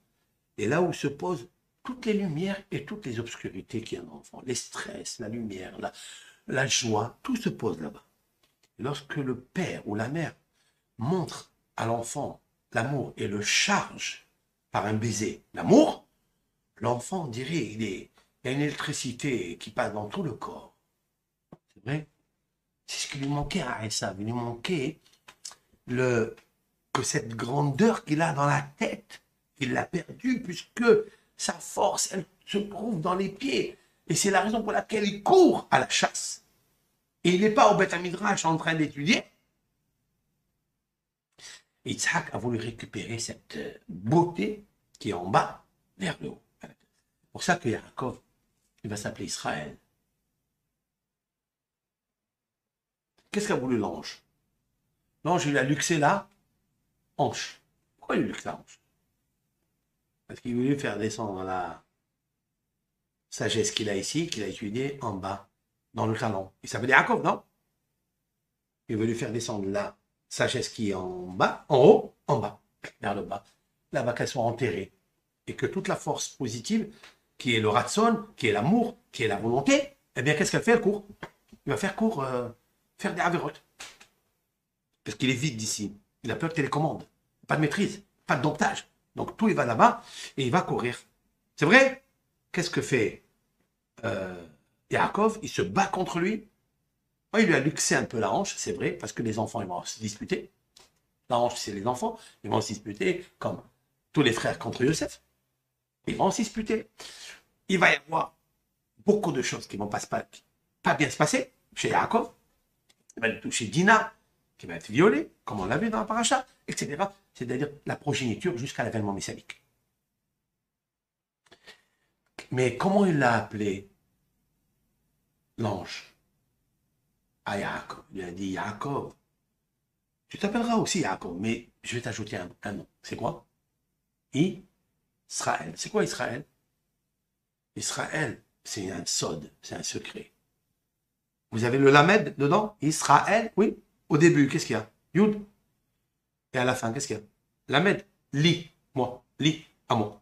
et là où se posent toutes les lumières et toutes les obscurités qu'il y a dans l'enfant. Les stress, la lumière, la joie, tout se pose là-bas. Lorsque le père ou la mère montre à l'enfant l'amour et le charge par un baiser l'amour, l'enfant dirait il y a une électricité qui passe dans tout le corps. C'est vrai? C'est ce qui lui manquait à Esav. Il lui manquait que cette grandeur qu'il a dans la tête, il l'a perdue puisque sa force, elle se trouve dans les pieds. Et c'est la raison pour laquelle il court à la chasse. Et il n'est pas au Beth Midrash en train d'étudier. Yitzhak a voulu récupérer cette beauté qui est en bas vers le haut. C'est pour ça que Yaakov, il va s'appeler Israël. Qu'est-ce qu'a voulu l'ange? L'ange, il a luxé la hanche. Pourquoi il a luxé la hanche? Parce qu'il voulait faire descendre la sagesse qu'il a ici, qu'il a étudiée en bas, dans le talon. Il s'appelle Yaakov, non? Il veut lui faire descendre la sagesse qui est en bas, en haut, en bas, vers le bas. Là-bas, qu'elle soit enterrée. Et que toute la force positive, qui est le ratson, qui est l'amour, qui est la volonté, eh bien, qu'est-ce qu'elle fait? Elle court. Il va faire court, faire des avérotes. Parce qu'il est vide d'ici. Il a peur de télécommande. Pas de maîtrise, pas de domptage. Donc, tout, il va là-bas et il va courir. C'est vrai? Qu'est-ce que fait Yaakov? Il se bat contre lui. Il lui a luxé un peu la hanche, c'est vrai, parce que les enfants, ils vont se disputer. La hanche, c'est les enfants. Ils vont se disputer comme tous les frères contre Yosef. Ils vont se disputer. Il va y avoir beaucoup de choses qui ne vont pas bien se passer chez Yaakov. Il va lui toucher Dina, qui va être violée, comme on l'a vu dans la paracha, etc. C'est-à-dire la progéniture jusqu'à l'avènement messianique. Mais comment il l'a appelé l'ange? À Yaakov. Il a dit Yaakov. Tu t'appelleras aussi Yaakov, mais je vais t'ajouter un nom. C'est quoi? Israël. C'est quoi Israël? Israël, c'est un sod, c'est un secret. Vous avez le lamed dedans? Israël, oui. Au début, qu'est-ce qu'il y a? Yud. Et à la fin, qu'est-ce qu'il y a? Lamed, li, moi, li, à moi.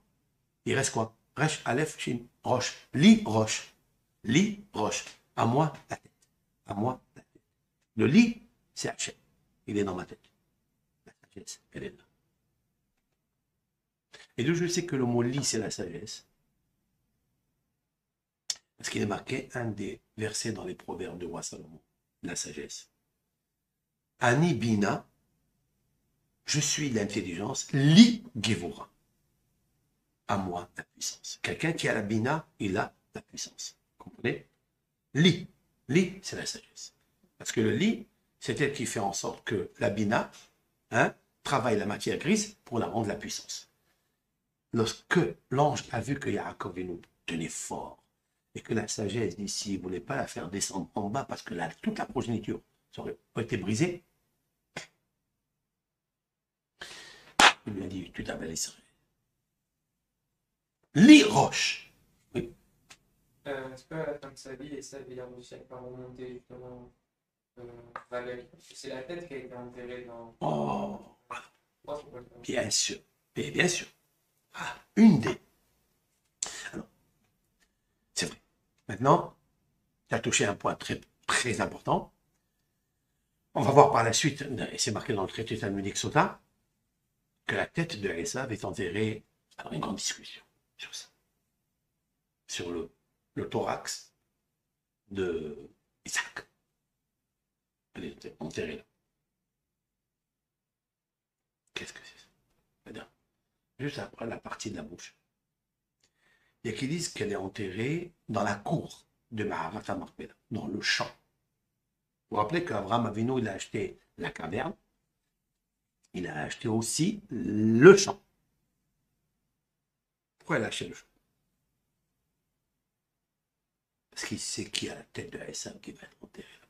Il reste quoi? Resh, Aleph, Shin, Roche. Li, Roche. Li, Roche. À moi, la tête. À moi, la tête. Le li, c'est Hachem. Il est dans ma tête. La sagesse, elle est là. Et d'où je sais que le mot li, c'est la sagesse. Parce qu'il est marqué un des versets dans les proverbes de roi Salomon. La sagesse. Ani bina, je suis l'intelligence, li gevura. À moi, la puissance. Quelqu'un qui a la bina, il a la puissance. Vous comprenez? Li, c'est la sagesse. Parce que le li, c'est elle qui fait en sorte que la bina travaille la matière grise pour la rendre la puissance. Lorsque l'ange a vu que Yaakov nous tenait fort et que la sagesse d'ici ne voulait pas la faire descendre en bas parce que toute la progéniture aurait été brisée, il lui a dit, tu t'appelles Israël. Li roche. Oui. Est-ce que à la fin de sa vie, Esav il a réussi à pas remonter justement Valérie? C'est la tête qui a été enterrée dans. Oh, bien sûr. Et bien sûr. Ah, une des. Maintenant, tu as touché un point très, très important. On va voir par la suite, et c'est marqué dans le traité talmudique Sota, que la tête de Esav est enterrée. Alors, une grande discussion sur ça. Sur le thorax de Isaac. Elle est enterrée là. Qu'est-ce que c'est ça? C'est-à-dire, juste après la partie de la bouche. Il y a qui disent qu'elle est enterrée dans la cour de Maharat Marpella, dans le champ. Vous vous rappelez qu'Abraham Avinu, il a acheté la caverne, il a acheté aussi le champ. Pourquoi il a acheté le champ? Parce qu'il sait qui a la tête de Esav qui va être enterré là.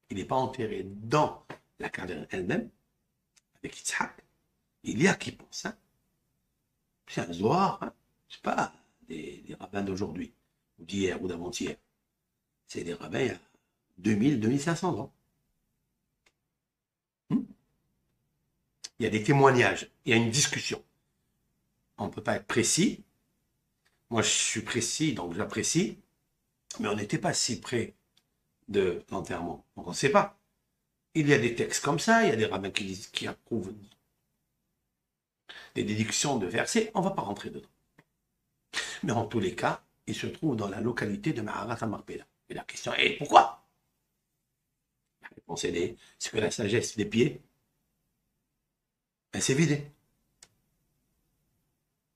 Il n'est pas enterré dans la caverne elle-même, avec Yitzhak. Il y a qui pense, hein? C'est un Zohar, hein? C'est pas des rabbins d'aujourd'hui, ou d'hier, ou d'avant-hier. C'est des rabbins il y a 2000, 2500 ans. Il y a des témoignages, il y a une discussion. On ne peut pas être précis. Moi, je suis précis, donc j'apprécie. Mais on n'était pas si près de l'enterrement. Donc on ne sait pas. Il y a des textes comme ça, il y a des rabbins qui approuvent des déductions de versets. On ne va pas rentrer dedans. Mais en tous les cas, il se trouve dans la localité de Maharat Marpella. Et la question est pourquoi? La réponse est que la sagesse des pieds, elle s'est vidée.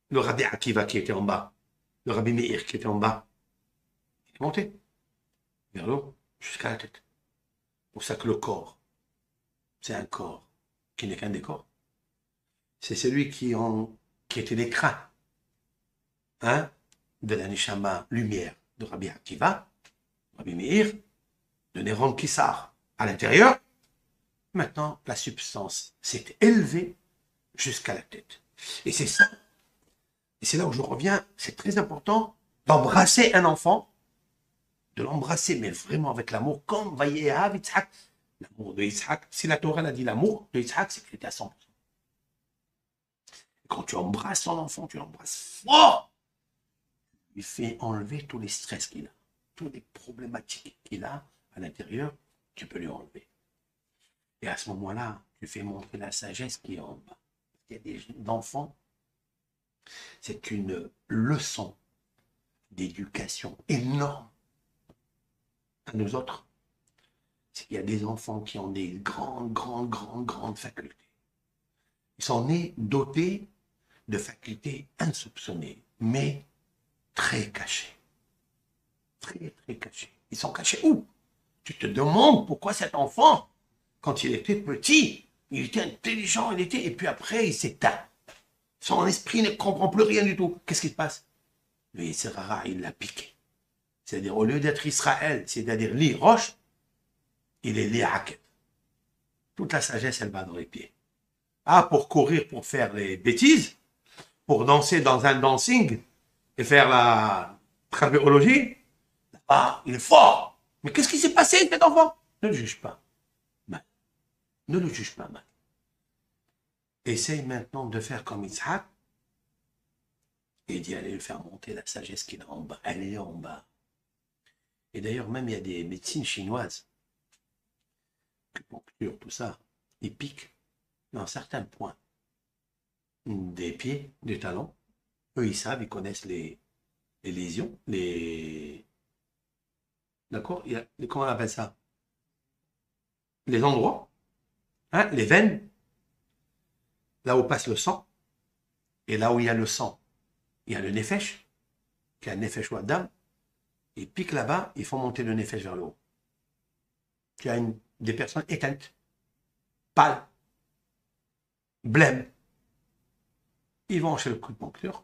Le rabbi Akiva qui était en bas, le rabbi Meir qui était en bas, il est monté vers l'eau jusqu'à la tête. C'est pour ça que le corps, c'est un corps qui n'est qu'un décor. C'est celui qui était l'écran, hein, de la Neshama lumière de Rabbi Akiva, Rabbi Meir, de Néron Kissar à l'intérieur. Maintenant, la substance s'est élevée jusqu'à la tête. Et c'est ça. Et c'est là où je reviens. C'est très important d'embrasser un enfant, de l'embrasser, mais vraiment avec l'amour, comme Vayehav Yitzhak. L'amour de Yitzhak. Si la Torah a dit l'amour de Yitzhak, c'est qu'il était à 100%. Quand tu embrasses ton enfant, tu l'embrasses fort. Il fait enlever tous les stress qu'il a, toutes les problématiques qu'il a à l'intérieur, tu peux lui enlever. Et à ce moment-là, tu fais montrer la sagesse qui est en bas. Il y a des enfants, c'est une leçon d'éducation énorme à nous autres. C'est qu'il y a des enfants qui ont des grandes facultés. Ils sont nés dotés de facultés insoupçonnées, mais très cachées. Très cachées. Ils sont cachés où? Tu te demandes pourquoi cet enfant, quand il était petit, il était intelligent, et puis après, il s'éteint. Son esprit ne comprend plus rien du tout. Qu'est-ce qui se passe? Le Yitzhara, il l'a piqué. C'est-à-dire, au lieu d'être Israël, c'est-à-dire Li Roche, il est Li Haket. Toute la sagesse, elle va dans les pieds. Ah, pour courir, pour faire les bêtises, pour danser dans un dancing et faire la trapéologie, ah, il est fort. Mais qu'est-ce qui s'est passé, cet enfant? Ne le juge pas mal. Ne le juge pas mal. Essaye maintenant de faire comme Yitzhak et d'y aller faire monter la sagesse qui est en bas. Elle est en bas. Et d'ailleurs, même il y a des médecines chinoises, acupuncture, tout ça, ils piquent dans certains points des pieds, des talons. Eux, ils savent, ils connaissent les lésions, D'accord? Comment on appelle ça? Les endroits, hein, les veines, là où passe le sang, et là où il y a le sang, il y a le nefesh, qui est un nefesh ou adam. Ils piquent là-bas, ils font monter le nefesh vers le haut. Tu as des personnes éteintes, pâles, blêmes. Ils vont chez le acupuncteur,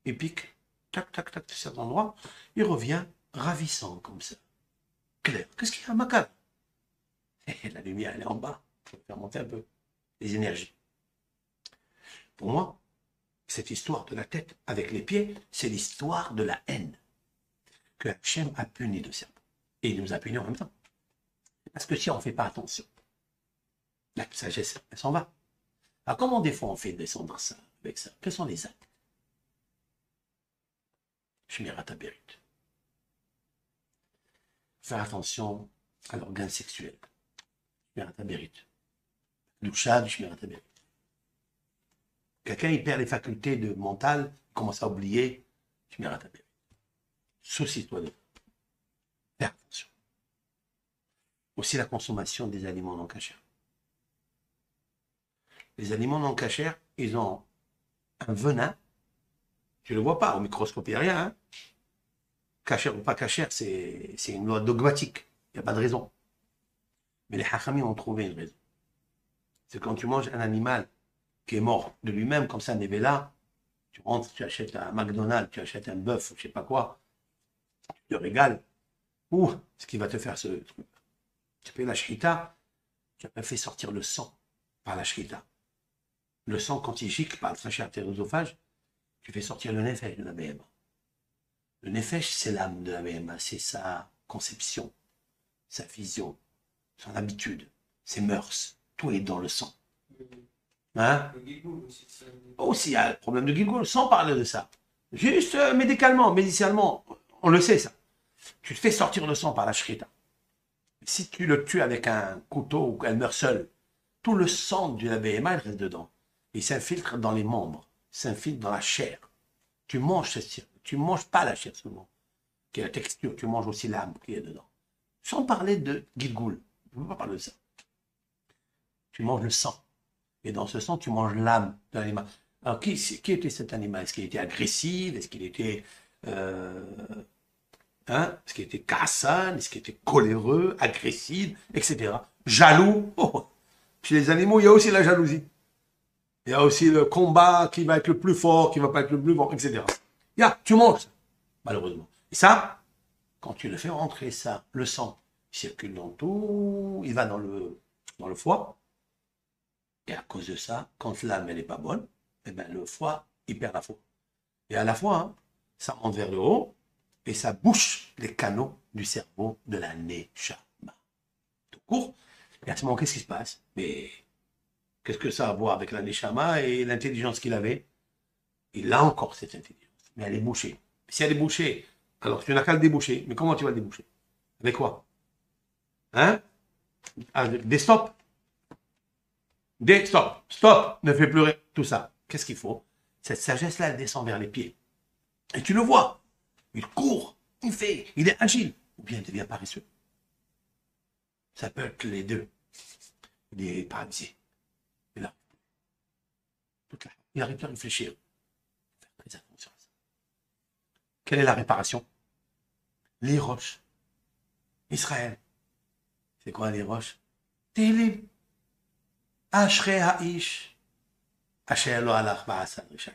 ils piquent, tac, tac, tac, de cet endroit, il revient ravissant comme ça. Clair. Qu'est-ce qu'il y a, Macabre? La lumière, elle est en bas. Il faut faire monter un peu les énergies. Pour moi, cette histoire de la tête avec les pieds, c'est l'histoire de la haine que Hachem a puni le serpent. Et il nous a punis en même temps. Parce que si on ne fait pas attention, la sagesse, elle s'en va. Alors comment des fois on fait descendre ça avec ça? Quels sont les actes? Shmirat Haberit. Faire attention à l'organe sexuel. Shmirat Haberit. Doucha, Shmirat Haberit. Quelqu'un, il perd les facultés mentales, il commence à oublier. Shmirat Haberit. Soucie-toi de faire attention. Aussi la consommation des aliments non cachers. Les aliments non cachers, ils ont un venin. Tu ne le vois pas, au microscope, il n'y a rien. Hein. Cacher ou pas cacher, c'est une loi dogmatique. Il n'y a pas de raison. Mais les hachamim ont trouvé une raison. C'est quand tu manges un animal qui est mort de lui-même, comme ça, Nevela, tu rentres, tu achètes un McDonald's, tu achètes un bœuf, ou je ne sais pas quoi, tu te régales. Ou ce qui va te faire ce truc. Tu fais la shrita, tu as fait sortir le sang par la shrita. Le sang, quand il gicle par le trachet artério-œsophage, tu fais sortir le nefesh de la BMA. Le nefesh, c'est l'âme de la BMA, c'est sa conception, sa vision, son habitude, ses mœurs. Tout est dans le sang. Hein? Le guigoul aussi. Aussi, il y a le problème de Gilgul, sans parler de ça. Juste médicalement, on le sait ça. Tu te fais sortir le sang par la shrita. Si tu le tues avec un couteau ou qu'elle meurt seule, tout le sang de la BMA, il reste dedans. Il s'infiltre dans les membres, s'infiltre dans la chair. Tu manges cette chair. Tu ne manges pas la chair seulement, qui est la texture, tu manges aussi l'âme qui est dedans. Sans parler de Gilgul, je ne veux pas parler de ça. Tu manges le sang. Et dans ce sang, tu manges l'âme de l'animal. Alors, qui était cet animal? Est-ce qu'il était agressif? Est-ce qu'il était... Est-ce qu'il était cassan? Est-ce qu'il était coléreux, agressif, etc. Jaloux? Oh. Chez les animaux, il y a aussi la jalousie. Il y a aussi le combat qui va être le plus fort, qui ne va pas être le plus fort, etc. Tu manges ça, malheureusement. Et ça, quand tu le fais rentrer, ça, le sang, il circule dans tout, il va dans le foie. Et à cause de ça, quand l'âme, elle n'est pas bonne, eh ben, le foie, il perd la foi. Et à la fois, hein, ça monte vers le haut, et ça bouche les canaux du cerveau de la neshama. Tout court. Et à ce moment, qu'est-ce qui se passe? Mais qu'est-ce que ça a à voir avec la neshama et l'intelligence qu'il avait? Il a encore cette intelligence, mais elle est bouchée. Si elle est bouchée, alors tu n'as qu'à le déboucher. Mais comment tu vas le déboucher? Avec quoi? Hein? Avec des stops. Stop, ne fais plus rien. Tout ça. Qu'est-ce qu'il faut? Cette sagesse-là, elle descend vers les pieds. Et tu le vois. Il court, il est agile. Ou bien il devient paresseux. Ça peut être les deux. Il est paralysé. Et là, il n'arrive plus à réfléchir. Faire très attention à ça. Quelle est la réparation? Les roches. Israël. C'est quoi les roches? Télim. Ashrei ha'ish. Asher lo halach ba'asad rishai.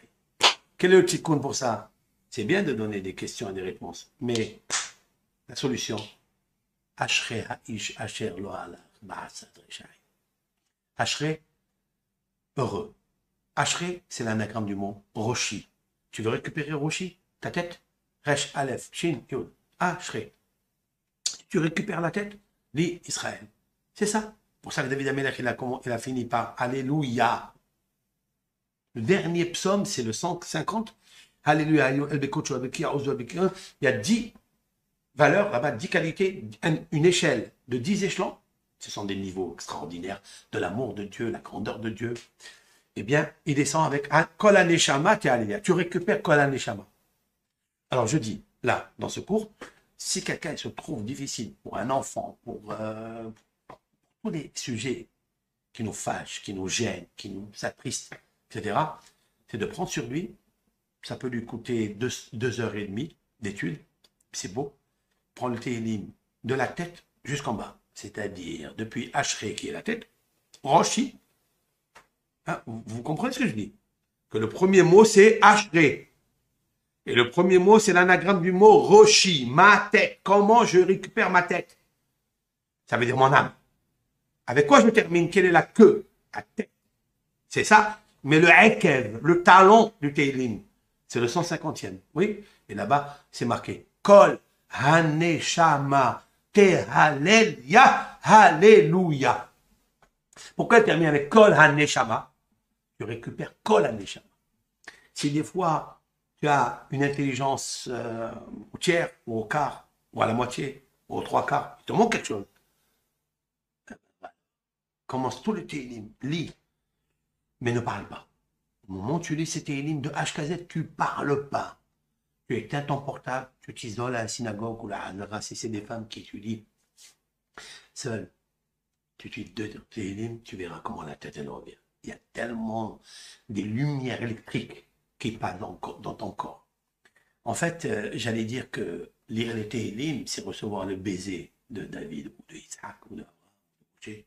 Quel est le tikkun pour ça? C'est bien de donner des questions et des réponses, mais la solution, Ashrei ha'ish asher lo halach ba'asad rishai. Ashrei, heureux. Ashrei, c'est l'anagramme du mot Roshi. Tu veux récupérer Roshi? Ta tête? Resh, Aleph, Shin, Yod. Ashrei. Tu récupères la tête? Lis Israël. C'est ça. Pour ça que David Amelech, il a fini par Alléluia. Le dernier psaume, c'est le 150. Alléluia. Il y a 10 valeurs là-bas, 10 qualités, une échelle de 10 échelons. Ce sont des niveaux extraordinaires de l'amour de Dieu, la grandeur de Dieu. Eh bien, il descend avec Kol HaNeshama, tu récupères Kol HaNeshama. Alors, je dis, là, dans ce cours, si quelqu'un se trouve difficile pour un enfant, pour tous les sujets qui nous fâchent, qui nous gênent, qui nous attristent, etc., c'est de prendre sur lui. Ça peut lui coûter 2h30 d'études. C'est beau. Prendre le télim de la tête jusqu'en bas. C'est-à-dire depuis Ashrei qui est la tête, Roshi. Hein, vous comprenez ce que je dis? Que le premier mot c'est Ashrei. Et le premier mot c'est l'anagramme du mot Roshi, ma tête. Comment je récupère ma tête? Ça veut dire mon âme. Avec quoi je termine? Quelle est la queue? La tête. C'est ça. Mais le ekev, le talon du télim, c'est le 150e. Oui. Et là-bas, c'est marqué Kol HaNeshama Tehalelia Alléluia. Pourquoi elle termine avec Kol HaNeshama? Tu récupères Kol HaNeshama. Si des fois, tu as une intelligence au tiers, ou au quart, ou à la moitié, ou aux trois quarts, il te manque quelque chose. Commence tout le télim, lis, mais ne parle pas. Au moment où tu lis ces télim de HKZ, tu parles pas. Tu éteins ton portable, tu t'isoles à la synagogue ou la Hadara, si c'est des femmes qui étudient seules. Tu étudies deux télim, tu verras comment la tête elle revient. Il y a tellement des lumières électriques qui passent dans ton corps. En fait, j'allais dire que lire les télim, c'est recevoir le baiser de David ou de Isaac ou de Moshe.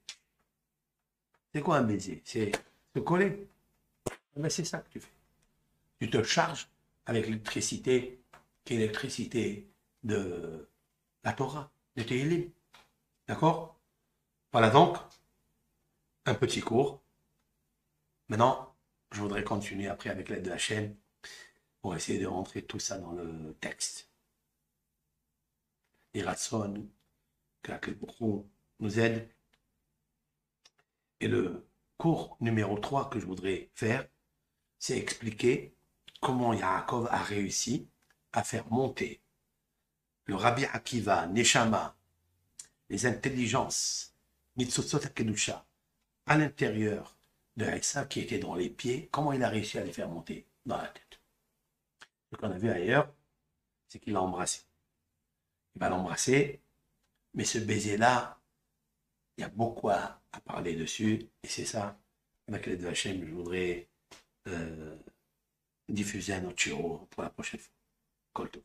C'est quoi un baiser? C'est se coller. Mais c'est ça que tu fais. Tu te charges avec l'électricité, qui est l'électricité de la Torah, de Téhélim. D'accord? Voilà donc un petit cours. Maintenant, je voudrais continuer après avec l'aide de la chaîne pour essayer de rentrer tout ça dans le texte. Et Ratson, que la Kébouchou nous aide. Et le cours numéro 3 que je voudrais faire, c'est expliquer comment Yaakov a réussi à faire monter le Rabbi Akiva, Neshama, les intelligences, Mitzotzot Kedusha, à l'intérieur de Haïssa qui était dans les pieds, comment il a réussi à les faire monter dans la tête. Ce qu'on a vu ailleurs, c'est qu'il l'a embrassé. Il va l'embrasser, mais ce baiser-là, il y a beaucoup à parler dessus, et c'est ça, avec l'aide de Hachem, je voudrais diffuser un autre chiro pour la prochaine fois. Kolto.